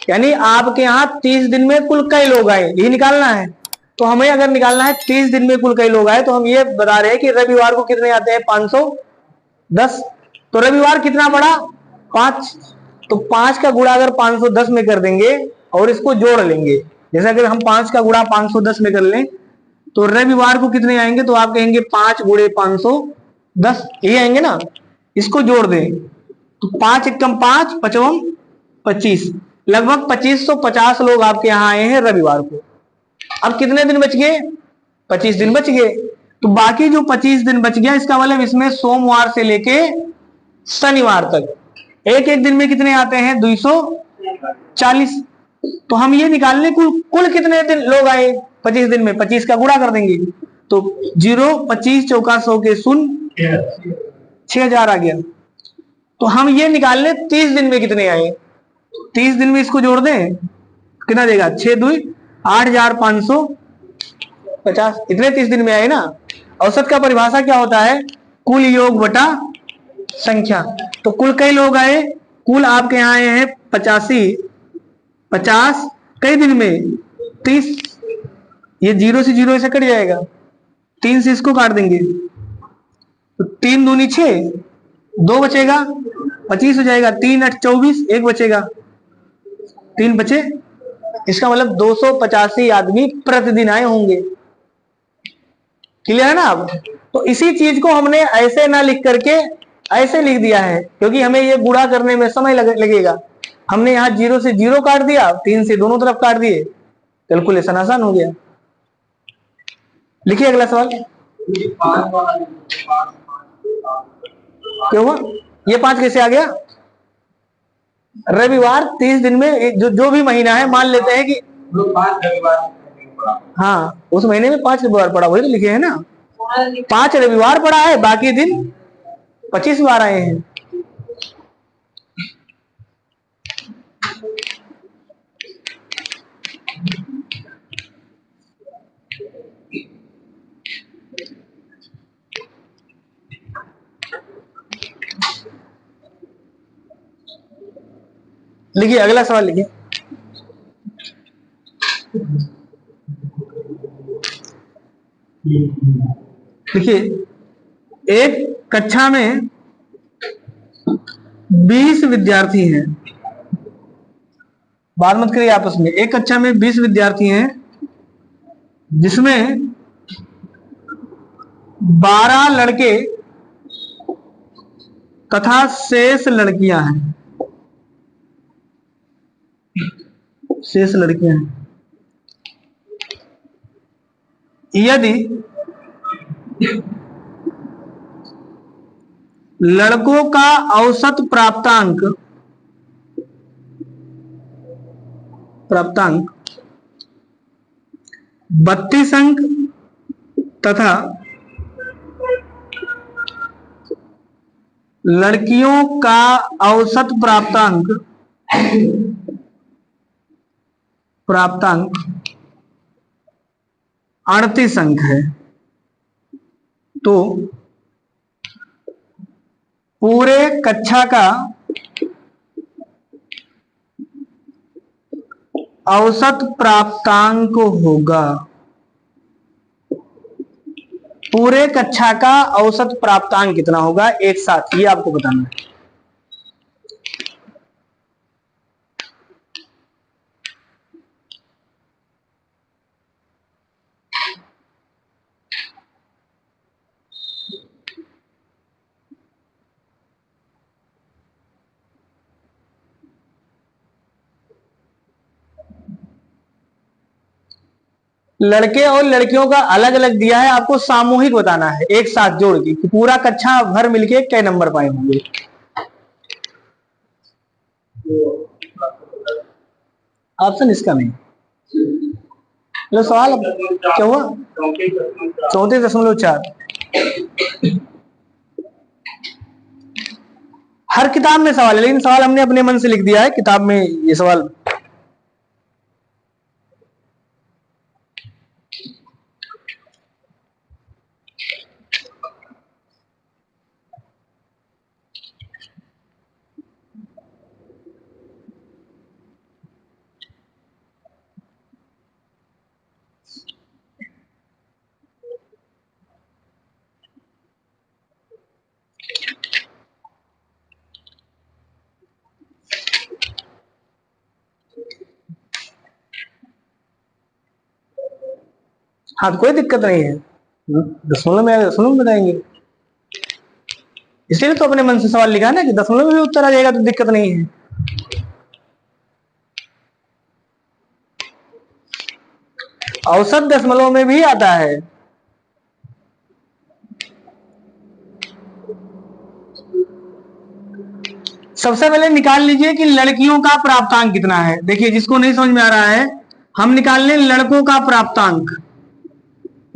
यानी आपके यहाँ 30 दिन में कुल कई लोग आए, यही निकालना है। तो हमें अगर निकालना है 30 दिन में कुल कई लोग आए, तो हम ये बता रहे हैं कि रविवार को कितने आते हैं 510। तो रविवार कितना पड़ा 5, तो 5 का गुणा अगर 510 में कर देंगे और इसको जोड़ लेंगे, जैसे अगर हम 5 का गुणा 510 में कर लें तो रविवार को कितने आएंगे, तो आप कहेंगे 5 गुणे 510 ये आएंगे ना। इसको जोड़ दें तो 5 एकम 5 पचवम 25, लगभग 2550 लोग आपके यहाँ आए हैं रविवार को। अब कितने दिन बच गए, 25 दिन बच गए। तो बाकी जो 25 दिन बच गया इसका मतलब इसमें सोमवार से लेके शनिवार तक एक एक दिन में कितने आते हैं 240। तो हम ये निकाल लें कुल कुल कितने दिन लोग आए 25 दिन में, 25 का गुणा कर देंगे तो 0 25 चौका 100 के शून्य 6000 आ गया। तो हम ये निकाल लें 30 दिन में कितने आए, 30 दिन में इसको जोड़ दें कितना देगा 6 2 8550, इतने 30 दिन में आए ना। औसत का परिभाषा क्या होता है, कुल योग बटा संख्या। तो कुल कई लोग आए, कुल आपके यहाँ आए हैं 85, 50 कई दिन में 30, ये 0 से 0 ऐसे कट जाएगा, 3 से इसको काट देंगे तो 3 दूनी 6, 2 बचेगा 25 हो जाएगा, 3 8 24 एक बचेगा 3 बचे। इसका मतलब 285 आदमी प्रतिदिन आए होंगे। क्लियर है ना। अब तो इसी चीज को हमने ऐसे ना लिख करके ऐसे लिख दिया है क्योंकि हमें ये गुणा करने में समय लगेगा। हमने यहाँ 0 से 0 काट दिया, 3 से दोनों तरफ काट दिए, कैलकुलेशन आसान हो गया। लिखिए अगला सवाल। क्यों हुआ ये 5 कैसे आ गया, रविवार 30 दिन में जो भी महीना है मान लेते हैं कि हाँ उस महीने में 5 रविवार पड़ा, वही तो लिखे है ना, 5 रविवार पड़ा है, बाकी दिन 25 बार आए हैं। लिखिए अगला सवाल लिखिए। देखिए एक कक्षा में 20 विद्यार्थी हैं, बात मत करिए आपस में, एक कक्षा में 20 विद्यार्थी हैं जिसमें 12 लड़के तथा शेष लड़कियां हैं, शेष लड़कियां हैं। यदि लड़कों का औसत प्राप्तांक 32 अंक तथा लड़कियों का औसत प्राप्तांक 38 अंक है, तो पूरे कक्षा का औसत प्राप्तांक होगा, पूरे कक्षा का औसत प्राप्तांक कितना होगा एक साथ ये आपको बताना है। लड़के और लड़कियों का अलग अलग दिया है, आपको सामूहिक बताना है एक साथ जोड़ के कि पूरा कक्षा भर मिलके क्या नंबर पाए होंगे। ऑप्शन इसका नहीं। लो सवाल क्या हुआ? 34.4। हर किताब में सवाल है, लेकिन सवाल हमने अपने मन से लिख दिया है किताब में ये सवाल। हाँ, तो कोई दिक्कत नहीं है, दशमलव में दशमलव में बताएंगे, इसलिए तो अपने मन से सवाल लिखा ना कि दशमलव में भी उत्तर आ जाएगा तो दिक्कत नहीं है। औसत दशमलव में भी आता है। सबसे पहले निकाल लीजिए कि लड़कियों का प्राप्तांक कितना है। देखिए, जिसको नहीं समझ में आ रहा है, हम निकाल लें लड़कों का प्राप्तांक।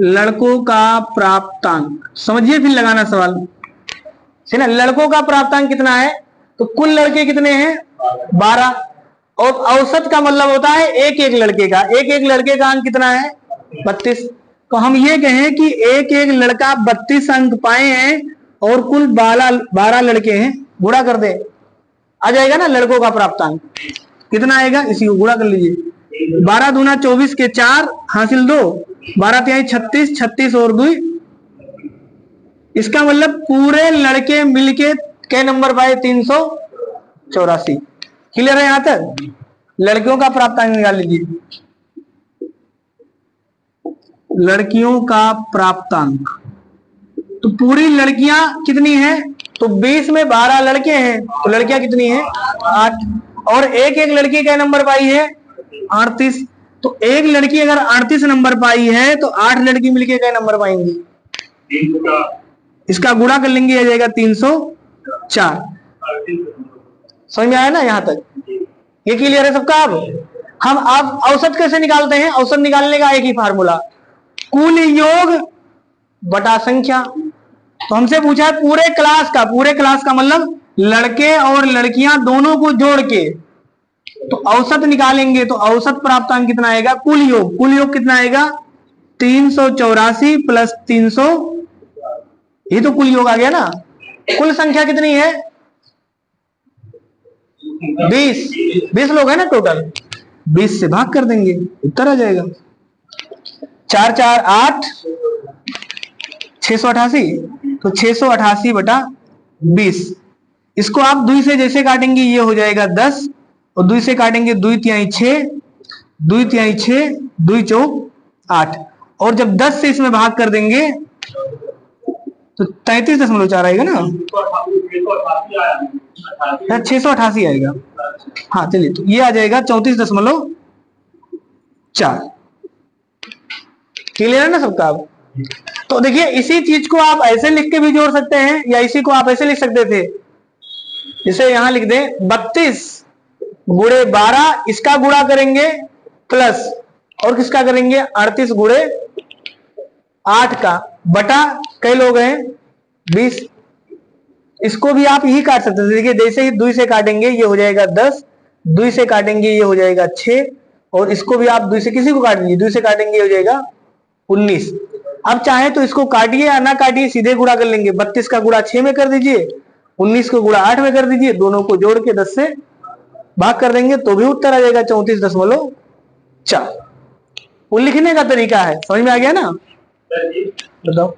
लड़कों का प्राप्तांक समझिए, फिर लगाना सवाल है ना। लड़कों का प्राप्तांक कितना है? तो कुल लड़के कितने हैं? 12। और औसत का मतलब होता है एक एक लड़के का। एक एक लड़के का अंक कितना है? 32। तो हम ये कहें कि एक एक लड़का 32 अंक पाए हैं और कुल 12 लड़के हैं। गुणा कर दे, आ जाएगा ना लड़कों का प्राप्तांक। कितना आएगा? इसी को गुणा कर लीजिए। 12 दूना 24 के 4 हासिल 2, 12 तिहाई 36, 36 और 2। इसका मतलब पूरे लड़के मिलके क्या नंबर पाए? 384। क्लियर है यहां तक? लड़कियों का प्राप्तांक निकाल लीजिए। लड़कियों का प्राप्तांक, तो पूरी लड़कियां कितनी हैं? तो 20 में 12 लड़के हैं, तो लड़कियां कितनी हैं? 8। और एक एक लड़की का नंबर पाई है? 38। तो एक लड़की अगर 38 नंबर पाई है तो 8 लड़की मिलके क्या नंबर पाएंगी? इसका गुणा कर लेंगे, आ जाएगा 304। समझ में आया ना यहां तक? ये क्लियर है सबका? अब औसत कैसे निकालते हैं? औसत निकालने का एक ही फार्मूला, कुल योग बटा संख्या। तो हमसे पूछा है पूरे क्लास का। पूरे क्लास का मतलब लड़के और लड़कियां दोनों को जोड़ के तो औसत निकालेंगे। तो औसत प्राप्तांक कितना आएगा? कुल योग। कुल योग कितना आएगा? 384 प्लस 300, ये तो कुल योग आ गया ना। कुल संख्या कितनी है? 20 लोग है ना टोटल। 20 से भाग कर देंगे, उत्तर आ जाएगा 4 4 8, 688। तो 688 बटा 20। इसको आप 2 से जैसे काटेंगे ये हो जाएगा 10, और 2 से काटेंगे 2 तिहाई 6, 2 तिहाई 6, 2 चौक 8। और जब 10 से इसमें भाग कर देंगे तो 33.4 आएगा ना, 688 आएगा। हाँ चलिए, तो ये आ जाएगा 34.4। क्लियर है ना सबका? अब तो देखिए, इसी चीज को आप ऐसे लिख के भी जोड़ सकते हैं, या इसी को आप ऐसे लिख सकते थे, इसे यहां लिख दें 32 गुणे 12, इसका गुणा करेंगे प्लस और किसका करेंगे? 38 गुणे 8 का बटा कई लोग हैं 20। इसको भी आप यही काट सकते थे। देखिए, जैसे ही 2 से काटेंगे ये हो जाएगा 10, 2 से काटेंगे ये हो जाएगा 6, और इसको भी आप 2 से किसी को काट लीजिए, 2 से काटेंगे हो जाएगा 19। अब चाहे तो इसको काटिए या ना काटिए, सीधे गुणा कर लेंगे। 32 का गुणा 6 में कर दीजिए, 19 को गुणा 8 में कर दीजिए, दोनों को जोड़ के 10 से भाग कर देंगे तो भी उत्तर आ जाएगा 34.4। वो लिखने का तरीका है, समझ में आ गया ना? बताओ।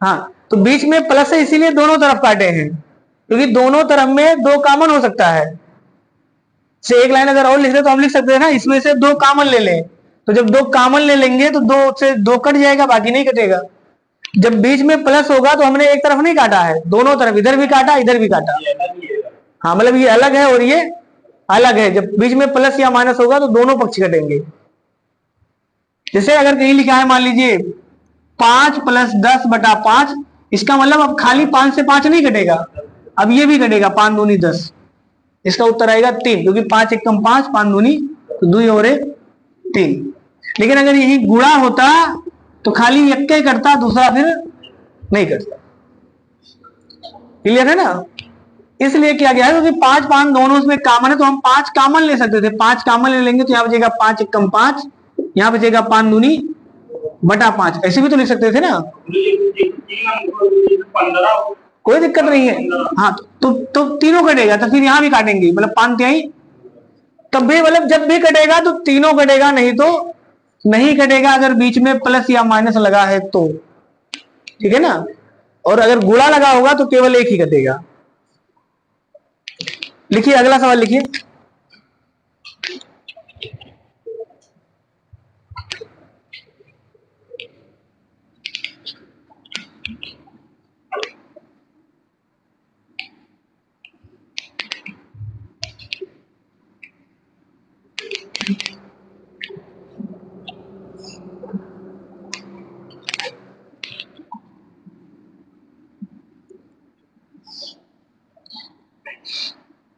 हाँ, तो बीच में प्लस है इसीलिए दोनों तरफ काटे हैं, क्योंकि दोनों तरफ में 2 कॉमन हो सकता है। से एक लाइन अगर और लिख दे तो हम लिख सकते हैं ना, इसमें से 2 कॉमन ले लें। तो जब 2 कॉमन ले लेंगे तो 2 से 2 कट जाएगा, बाकी नहीं कटेगा। जब बीच में प्लस होगा तो हमने एक तरफ नहीं काटा है, दोनों तरफ, इधर भी काटा इधर भी काटा। हाँ, मतलब ये अलग है और ये अलग है। जब बीच में प्लस या माइनस होगा तो दोनों पक्ष कटेंगे। जैसे अगर कहीं लिखा है मान लीजिए 5 + 10/5, इसका मतलब अब खाली 5 से 5 नहीं कटेगा, अब ये भी कटेगा, 5 दूनी 10। इसका उत्तर आएगा 3, क्योंकि 5 एकम 5, 5 दूनी तो 2 और 3। लेकिन अगर यही गुणा होता तो खाली एक ही करता, दूसरा फिर नहीं करता। क्लियर है ना? इसलिए किया गया है क्योंकि 5 5 दोनों उसमें कॉमन है, तो हम 5 कॉमन ले सकते थे। 5 कॉमन ले लेंगे तो यहाँ बचेगा 5 एकम 5, यहाँ बचेगा 5 दूनी बटा 5, ऐसे भी तो लिख सकते थे ना, कोई दिक्कत नहीं है। हाँ तो तीनों कटेगा, तो फिर यहां भी काटेंगे, मतलब 5 तिहाई, तब भी मतलब जब भी कटेगा तो तीनों कटेगा, नहीं तो नहीं कटेगा अगर बीच में प्लस या माइनस लगा है तो। ठीक है ना? और अगर गुणा लगा होगा तो केवल एक ही कटेगा। लिखिए अगला सवाल लिखिए।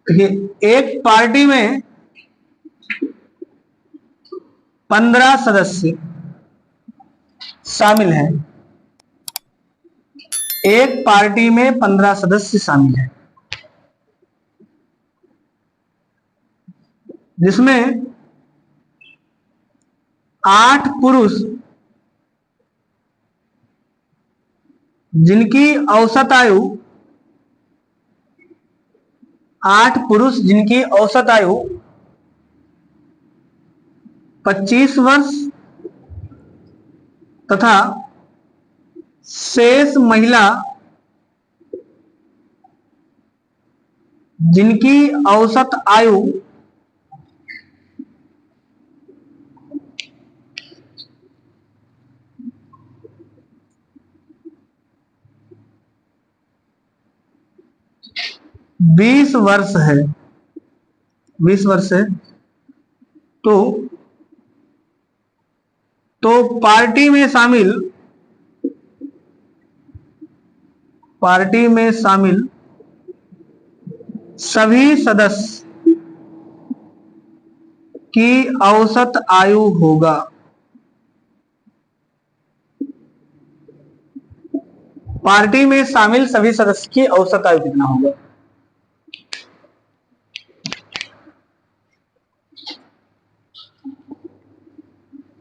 देखिए एक पार्टी में 15 सदस्य शामिल हैं। एक पार्टी में 15 सदस्य शामिल हैं, जिसमें 8 पुरुष जिनकी औसत आयु 8 पुरुष जिनकी औसत आयु 25 वर्ष तथा शेष महिला जिनकी औसत आयु 20 वर्ष है, 20 वर्ष है, तो पार्टी में शामिल सभी सदस्य की औसत आयु होगा। पार्टी में शामिल सभी सदस्य की औसत आयु कितना होगा?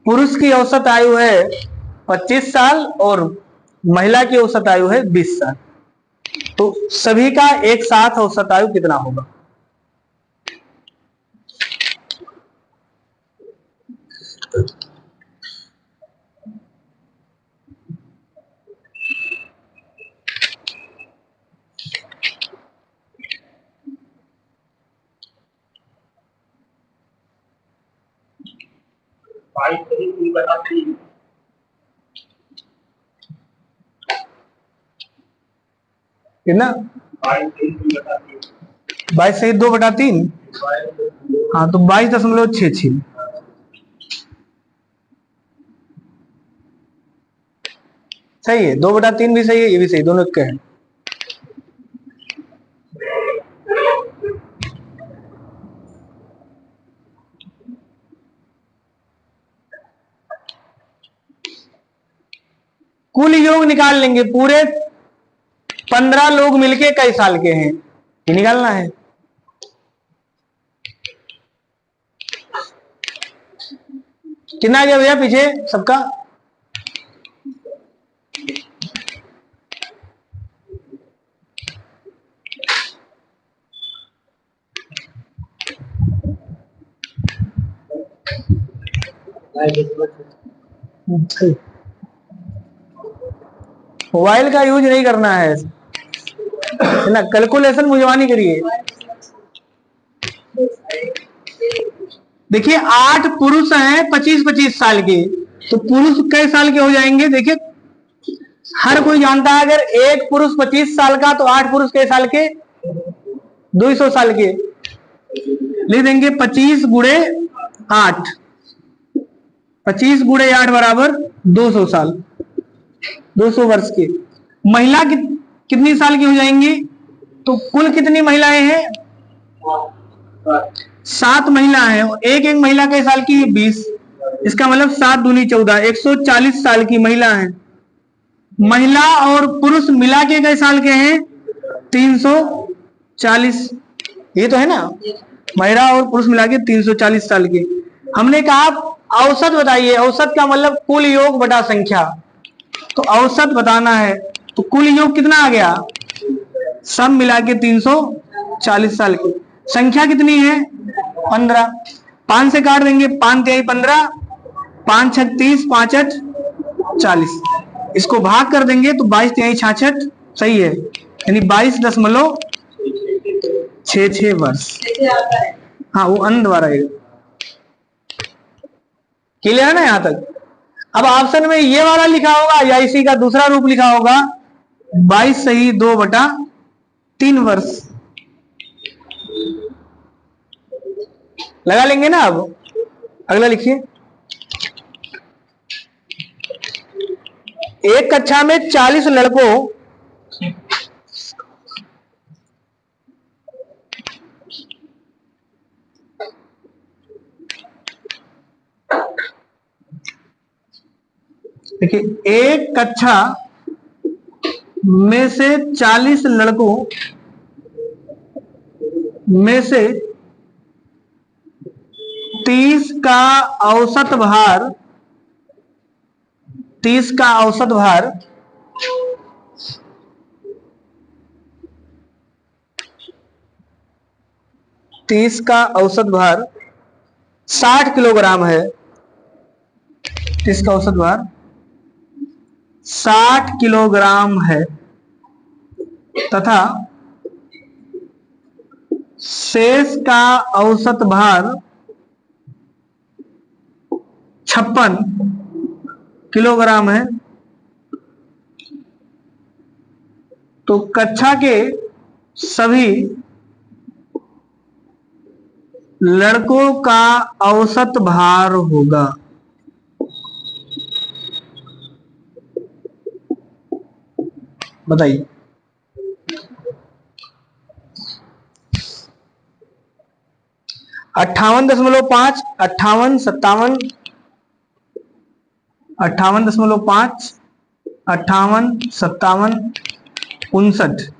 पुरुष की औसत आयु है 25 साल और महिला की औसत आयु है 20 साल, तो सभी का एक साथ औसत आयु कितना होगा? कितना? 22 सही 2/3। हाँ तो 22.66। सही है, 2/3 भी सही है, ये भी सही, दोनों के हैं। कुल योग निकाल लेंगे, पूरे 15 लोग मिलके कई साल के हैं, ये निकालना है। कितना आ गया भैया पीछे सबका? मोबाइल का यूज नहीं करना है ना, कैलकुलेशन मुझवानी करिए। देखिए 8 पुरुष हैं 25-25 साल के, तो पुरुष कई साल के हो जाएंगे? देखिए हर कोई जानता है अगर एक पुरुष 25 साल का तो 8 पुरुष कई साल के? 200 साल के। लिख देंगे 25 गुणे 8, 25 गुणे 8 बराबर 200 साल, 200 वर्ष के। महिला कितनी साल की हो जाएंगी? तो कुल कितनी महिलाएं हैं? 7 महिला हैं। एक एक महिला कई साल की? 20। इसका मतलब 7 दूनी 14, 140 साल की महिला है। महिला और पुरुष मिला के कई साल के हैं? 340। ये तो है ना, महिला और पुरुष मिला के 340 साल के। हमने कहा औसत बताइए, औसत का मतलब कुल योग बटा संख्या, तो औसत बताना है तो कुल योग कितना आ गया? सब मिला के 340 साल की। संख्या कितनी है? 15। 5 से काट देंगे, 5 तिहाई 15, 5 छक 30, 5 8 40। इसको भाग कर देंगे तो 22 तिहाई 66 सही है, यानी 22.66 वर्ष। हाँ वो अन्न द्वारा है। क्लियर है ना यहां तक? अब ऑप्शन में ये वाला लिखा होगा या इसी का दूसरा रूप लिखा होगा? 22 सही 2/3 वर्ष। लगा लेंगे ना। अब अगला लिखिए। एक कक्षा में 40 लड़कों देखिए, एक कक्षा में से 40 लड़कों में से 30 का औसत भार 30 का औसत भार 30 का औसत भार 60 किलोग्राम है। 30 का औसत भार 60 किलोग्राम है तथा शेष का औसत भार 56 किलोग्राम है, तो कक्षा के सभी लड़कों का औसत भार होगा। बताइए। अट्ठावन 58.5, 58, 57, 58.5, 58, 57, 59।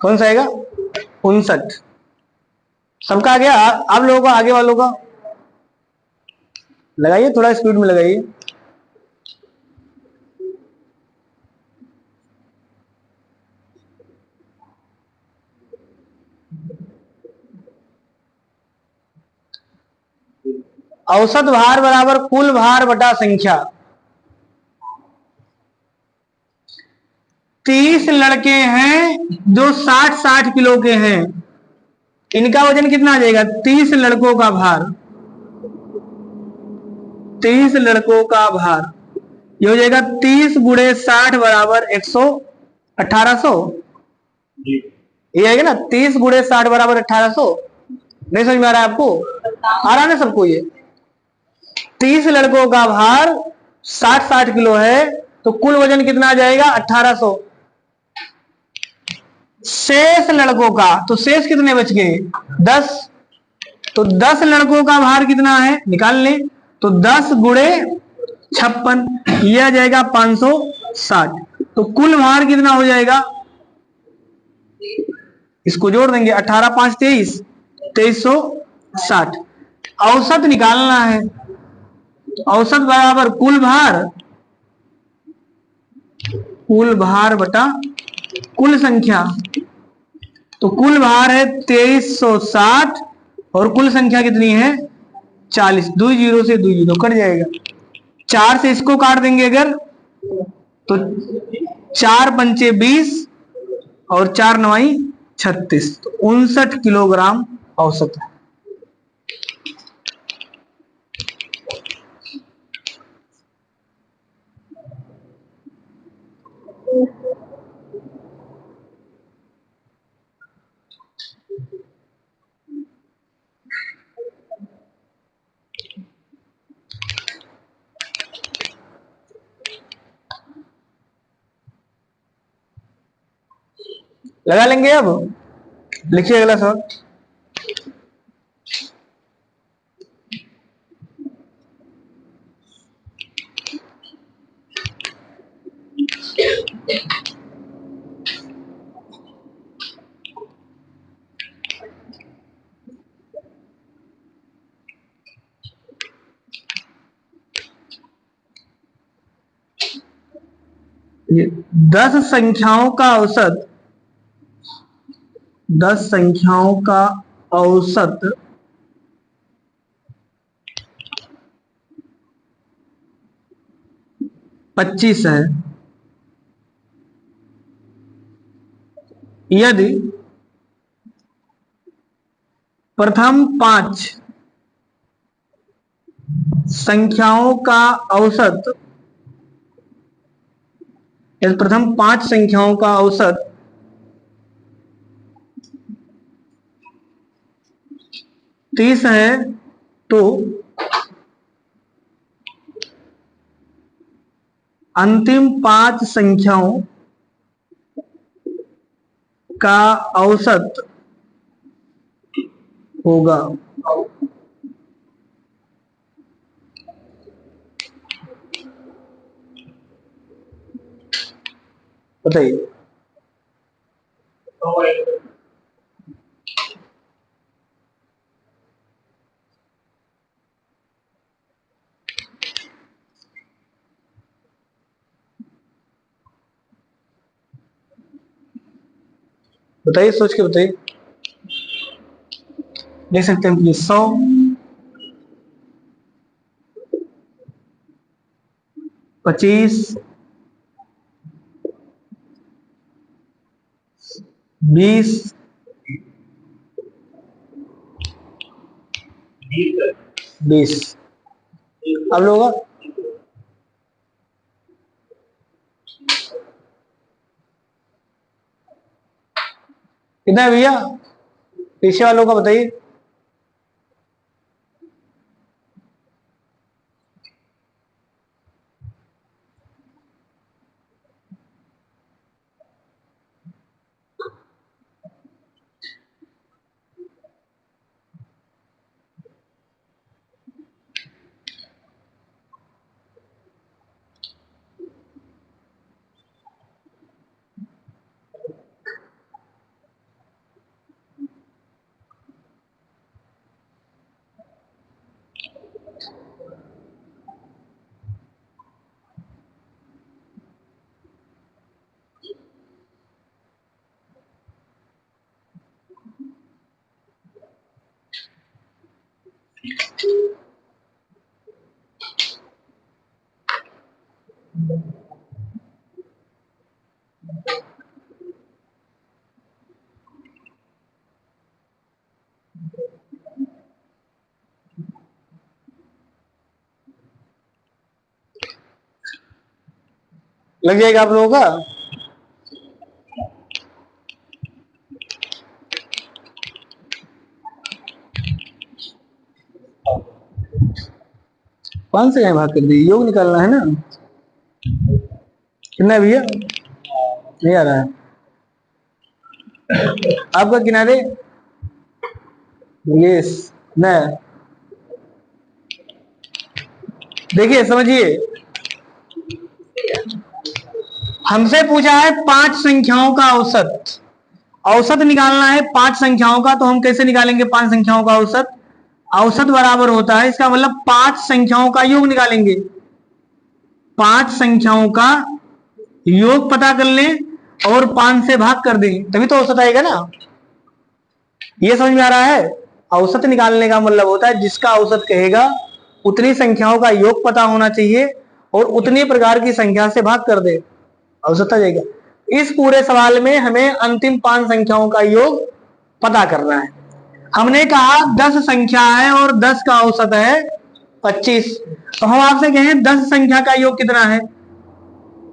कौन सा आएगा? 59। सबका आ गया? आप लोगों का, आगे वालों का लगाइए, थोड़ा स्पीड में लगाइए। औसत भार बराबर कुल भार बटा संख्या। 30 लड़के हैं जो 60-60 किलो के हैं, इनका वजन कितना आ जाएगा? 30 लड़कों का भार, 30 लड़कों का भार ये हो जाएगा 30 गुणे 60 बराबर 1800। ये आएगा ना, 30 गुणे 60 बराबर 1800। नहीं समझ में आ रहा है आपको? आ रहा है ना सबको? ये 30 लड़कों का भार 60-60 किलो है, तो कुल वजन कितना आ जाएगा? 1800। शेष लड़कों का, तो शेष कितने बच गए? 10। तो 10 लड़कों का भार कितना है निकाल लें, तो 10 गुणे 56 ये आ जाएगा 500 60। तो कुल भार कितना हो जाएगा, इसको जोड़ देंगे, 18 5 23, 2360। औसत निकालना है, औसत बराबर कुल भार बटा कुल संख्या। तो कुल भार है 2360 और कुल संख्या कितनी है 40। 2 जीरो से 2 जीरो कट जाएगा, 4 से इसको काट देंगे अगर तो 4 पंचे 20 और 4 नवाई 36, तो 59 किलोग्राम औसत है। लगा लेंगे, अब लिखिए अगला सवाल। ये 10 संख्याओं का औसत, 10 संख्याओं का औसत 25 है। यदि प्रथम 5 संख्याओं का औसत, यदि प्रथम 5 संख्याओं का औसत 30 है, तो अंतिम 5 संख्याओं का औसत होगा। बताइए। बताइए, सोच के बताइए, देख सकते हैं प्लीज। 100, 25, 20, 20। अब लोग कितना है भैया, पीछे वालों का बताइए। लग जाएगा आप लोगों का। कौन से भाग कर दी, योग निकालना है ना। कितना है भैया, नहीं आ रहा है आपका किनारे। यस, मैं देखिए समझिए, हमसे पूछा है 5 संख्याओं का औसत, औसत निकालना है 5 संख्याओं का। तो हम कैसे निकालेंगे 5 संख्याओं का औसत? औसत बराबर होता है, इसका मतलब 5 संख्याओं का योग निकालेंगे। 5 संख्याओं का योग पता कर लें और 5 से भाग कर दें, तभी तो औसत आएगा ना। ये समझ में आ रहा है? औसत निकालने का मतलब होता है जिसका औसत कहेगा उतनी संख्याओं का योग पता होना चाहिए और उतनी प्रकार की संख्या से भाग कर दे, औसत आ जाएगा। इस पूरे सवाल में हमें अंतिम 5 संख्याओं का योग पता करना है। हमने कहा 10 संख्या है और 10 का औसत है 25। तो हम आपसे कहें 10 संख्या का योग कितना है?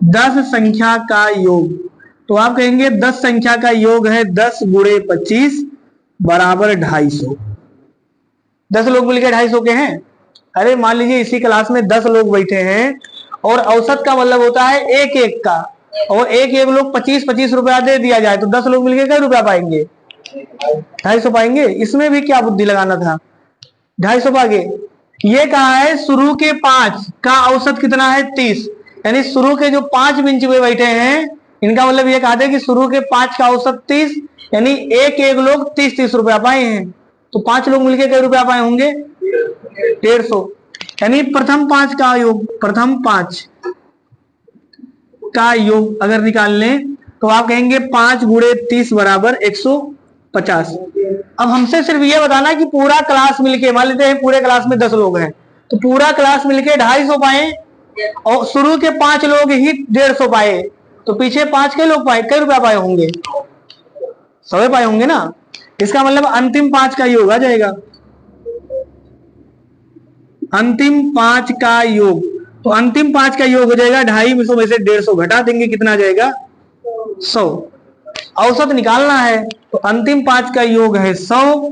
10 संख्या का योग, तो आप कहेंगे 10 संख्या का योग है 10 गुणे 25 बराबर 250। 10 लोग मिलकर 250 के हैं। अरे मान लीजिए इसी क्लास में 10 लोग बैठे हैं और औसत का मतलब होता है एक एक का, और एक एक लोग 25-25 रुपया दे दिया जाए तो 10 लोग मिलकर क्या रुपया पाएंगे? 250 पाएंगे। इसमें भी क्या बुद्धि लगाना था, 250 पागे। ये कहा है शुरू के 5 का औसत कितना है 30, यानी शुरू के जो 5 बेंच पे बैठे हैं इनका मतलब ये कहा था कि शुरू के 5 का औसत 30, यानी एक एक लोग 30-30 रुपया पाए हैं। तो 5 लोग मिलकर कितने रुपया पाए होंगे? 150। यानी प्रथम 5 का योग, प्रथम 5 का योग अगर निकाल लें तो आप कहेंगे 5 गुणे 30 बराबर 150। अब हमसे सिर्फ ये बताना कि पूरा क्लास मिलके, मान लेते हैं पूरे क्लास में 10 लोग हैं, तो पूरा क्लास मिलके 250 पाए और शुरू के 5 लोग ही 150 पाए, तो पीछे 5 के लोग पाए, कई रुपया पाए होंगे? 100 पाए होंगे ना। इसका मतलब अंतिम 5 का योग आ जाएगा, अंतिम 5 का योग। तो अंतिम 5 का योग हो जाएगा 250 में से 150 घटा देंगे, कितना आ जाएगा? 100। औसत निकालना है तो अंतिम 5 का योग है 100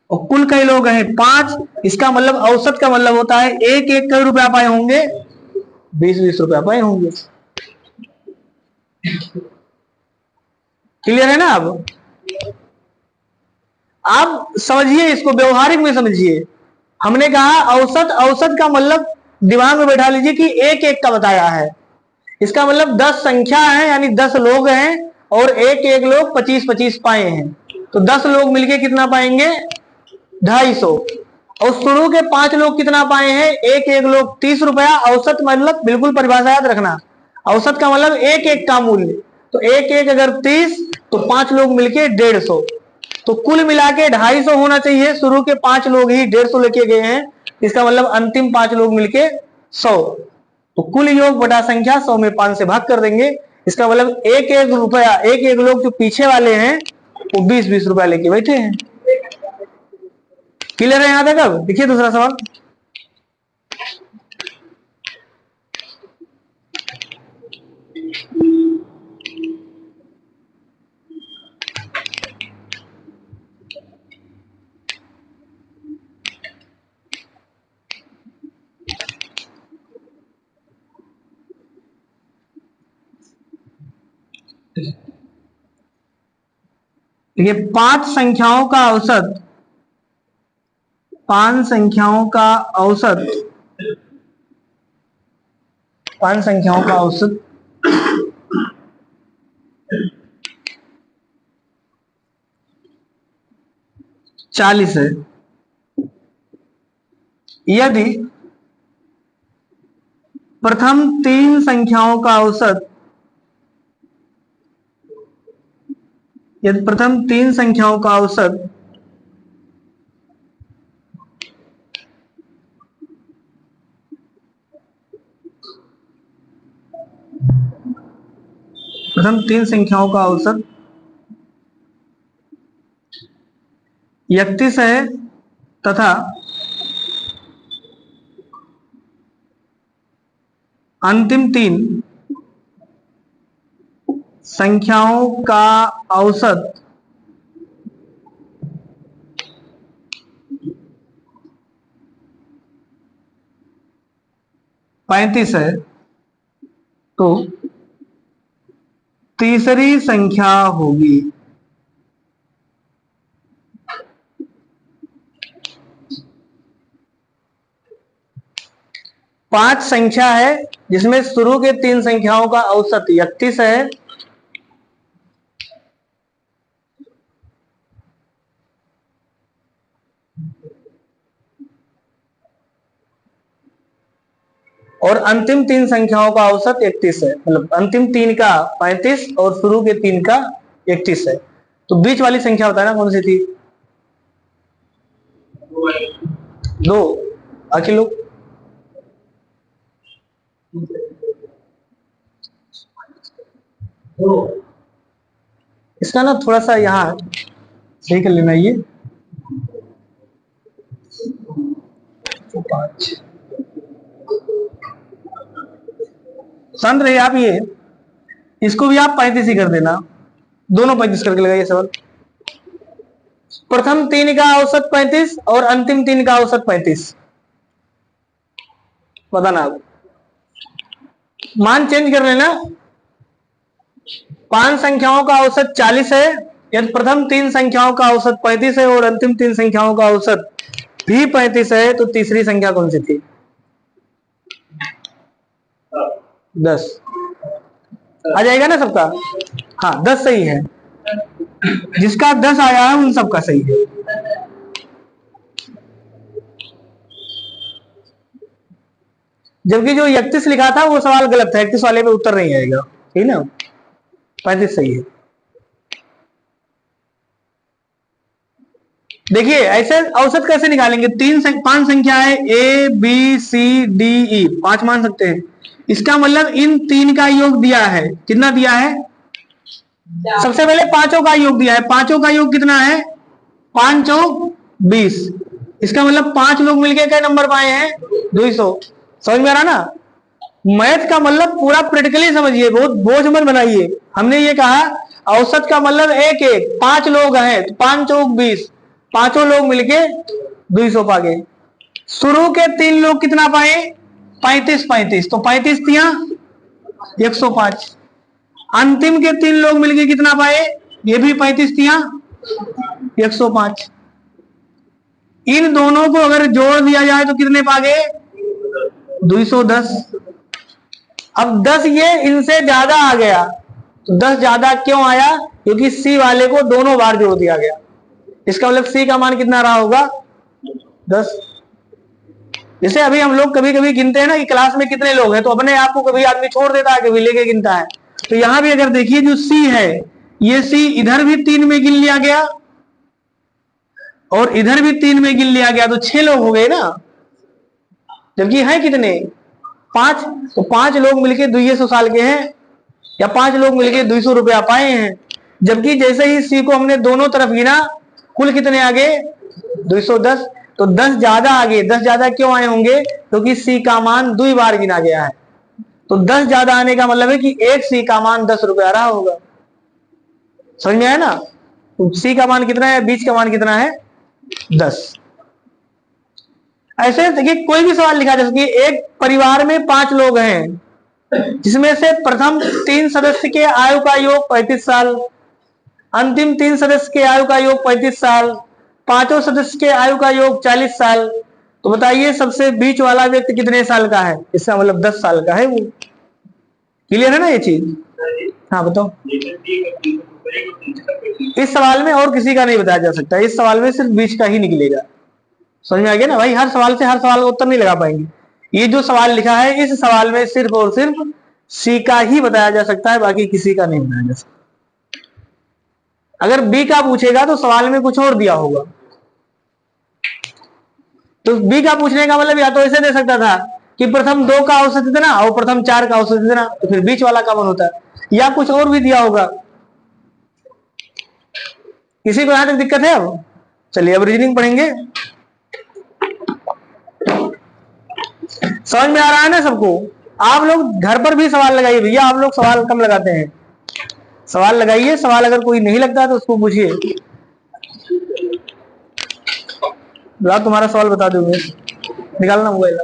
और कुल कई लोग हैं 5। इसका मतलब औसत का मतलब होता है एक एक कई रुपया पाए होंगे? 20-20 रुपया पाए होंगे। क्लियर है ना? अब समझिए, इसको व्यवहारिक में समझिए। हमने कहा औसत, औसत का मतलब दिमाग में बैठा लीजिए कि एक एक का बताया है। इसका मतलब 10 संख्या है, यानी 10 लोग हैं और एक एक लोग 25-25 पाए हैं, तो 10 लोग मिलके कितना पाएंगे? 250। और शुरू के 5 लोग कितना पाए हैं? एक एक लोग 30 रुपया। औसत मतलब बिल्कुल परिभाषा याद रखना, औसत का मतलब एक एक का मूल्य, तो एक एक अगर 30 तो 5 लोग मिलके 150, तो कुल मिला के 250 होना चाहिए। शुरू के 5 लोग ही 150 लेके गए हैं, इसका मतलब अंतिम 5 लोग मिलके 100। तो कुल योग बटा संख्या 100 में 5 से भाग कर देंगे। इसका मतलब एक एक रुपया, एक एक लोग जो पीछे वाले हैं वो 20-20 रुपया लेके बैठे हैं। क्लियर है यहां तक? अब देखिए दूसरा सवाल। देखिए 5 संख्याओं का औसत, 5 संख्याओं का औसत, 5 संख्याओं का औसत 40 है। यदि प्रथम 3 संख्याओं का औसत, यदि प्रथम 3 संख्याओं का औसत प्रथम 3 संख्याओं का औसत 31 है तथा अंतिम 3 संख्याओं का औसत 35 है, तो तीसरी संख्या होगी। 5 संख्या है जिसमें शुरू के 3 संख्याओं का औसत 31 है, और अंतिम 3 संख्याओं का औसत 31 है। मतलब अंतिम 3 का 35 और शुरू के 3 का 31 है। तो बीच वाली संख्या बताना कौन सी थी? 2। बाकी लोग इसका ना थोड़ा सा यहाँ सही कर लेना। ये 5 शांत रहिए आप। ये इसको भी आप 35 ही कर देना, दोनों 35 करके लगाइए सवाल। प्रथम 3 का औसत 35 और अंतिम 3 का औसत 35, बताना आप। मान चेंज कर लेना। 5 संख्याओं का औसत 40 है, यदि प्रथम 3 संख्याओं का औसत 35 है और अंतिम 3 संख्याओं का औसत भी 35 है, तो तीसरी संख्या कौन सी थी? 10 आ जाएगा ना सबका? हाँ 10 सही है। जिसका 10 आया है उन सबका सही है। जबकि जो 31 लिखा था वो सवाल गलत था, 31 वाले में उत्तर नहीं आएगा, ठीक ना? 35 सही है। देखिए ऐसे औसत कैसे निकालेंगे? 5 संख्या है, A B C D E, 5 मान सकते हैं। इसका मतलब इन 3 का योग दिया है। कितना दिया है? सबसे पहले 5 का योग दिया है। 5 का योग कितना है? 5 चौक 20। इसका मतलब 5 लोग मिलके क्या नंबर पाए हैं? 200। समझ में आ रहा ना? मैथ का मतलब पूरा प्रैक्टिकली समझिए, बहुत बोझ मत बनाइए। हमने ये कहा औसत का मतलब एक एक 5 लोग हैं तो 5 चौक 20, 5 लोग मिलके 200 पा गए। शुरू के 3 लोग कितना पाए? 35। तो 35 तिया 105। अंतिम के 3 लोग मिलके कितना पाए? ये भी 35 तिया 105। इन दोनों को अगर जोड़ दिया जाए तो कितने पा गए? 210। अब 10 ये इनसे ज्यादा आ गया, तो 10 ज्यादा क्यों आया? क्योंकि सी वाले को दोनों बार जोड़ दिया गया। इसका मतलब सी का मान कितना रहा होगा? 10। जैसे अभी हम लोग कभी कभी गिनते हैं ना कि क्लास में कितने लोग हैं, तो अपने आप को कभी आदमी छोड़ देता है, कभी लेके गिनता है। तो यहां भी अगर देखिए जो सी है, ये सी इधर भी 3 में गिन लिया गया और इधर भी 3 में गिन लिया गया, तो 6 लोग हो गए ना। जबकि है कितने? 5। तो 5 लोग मिलके 200 साल के हैं, या 5 लोग मिलके 200 रुपया पाए हैं। जबकि जैसे ही सी को हमने दोनों तरफ गिना, कुल कितने आ गए? 210। तो 10 ज्यादा आ गए। 10 ज्यादा क्यों आए होंगे? क्योंकि सी का मान 2 बार गिना गया है। तो 10 ज्यादा आने का मतलब है कि एक सी का मान 10 रुपया रहा होगा। समझ में आया ना? तो सी का मान कितना है, बीच का मान कितना है? 10। ऐसे देखिए कोई भी सवाल लिखा, जैसे कि एक परिवार में 5 लोग हैं, जिसमें से प्रथम 3 सदस्य के आयु का योग 35 साल, अंतिम 3 सदस्य के आयु का योग 35 साल, 5 सदस्य के आयु का योग 40 साल। तो बताइए सबसे बीच वाला व्यक्ति कितने साल का है? इसका मतलब 10 साल का है वो। क्लियर है ना ये चीज? हाँ बताओ। इस सवाल में और किसी का नहीं बताया जा सकता, इस सवाल में सिर्फ बीच का ही निकलेगा। समझ में आ गया ना भाई? हर सवाल से हर सवाल का उत्तर नहीं लगा पाएंगे। ये जो सवाल लिखा है, इस सवाल में सिर्फ और सिर्फ सी का ही बताया जा सकता है, बाकी किसी का नहीं बताया जा सकता। अगर बी का पूछेगा तो सवाल में कुछ और दिया होगा। तो बी का पूछने का मतलब या तो ऐसे दे सकता था कि प्रथम 2 का औसत इतना और प्रथम 4 का औसत इतना, तो फिर बीच वाला कौन होता है? या कुछ और भी दिया होगा। किसी को यहां तक दिक्कत है? अब चलिए अब रीजनिंग पढ़ेंगे। समझ में आ रहा है ना सबको? आप लोग घर पर भी सवाल लगाइए भैया, आप लोग सवाल कम लगाते हैं। सवाल लगाइए, सवाल अगर कोई नहीं लगता तो उसको पूछिए। तुम्हारा सवाल बता दूंगे, निकालना मोबाइल।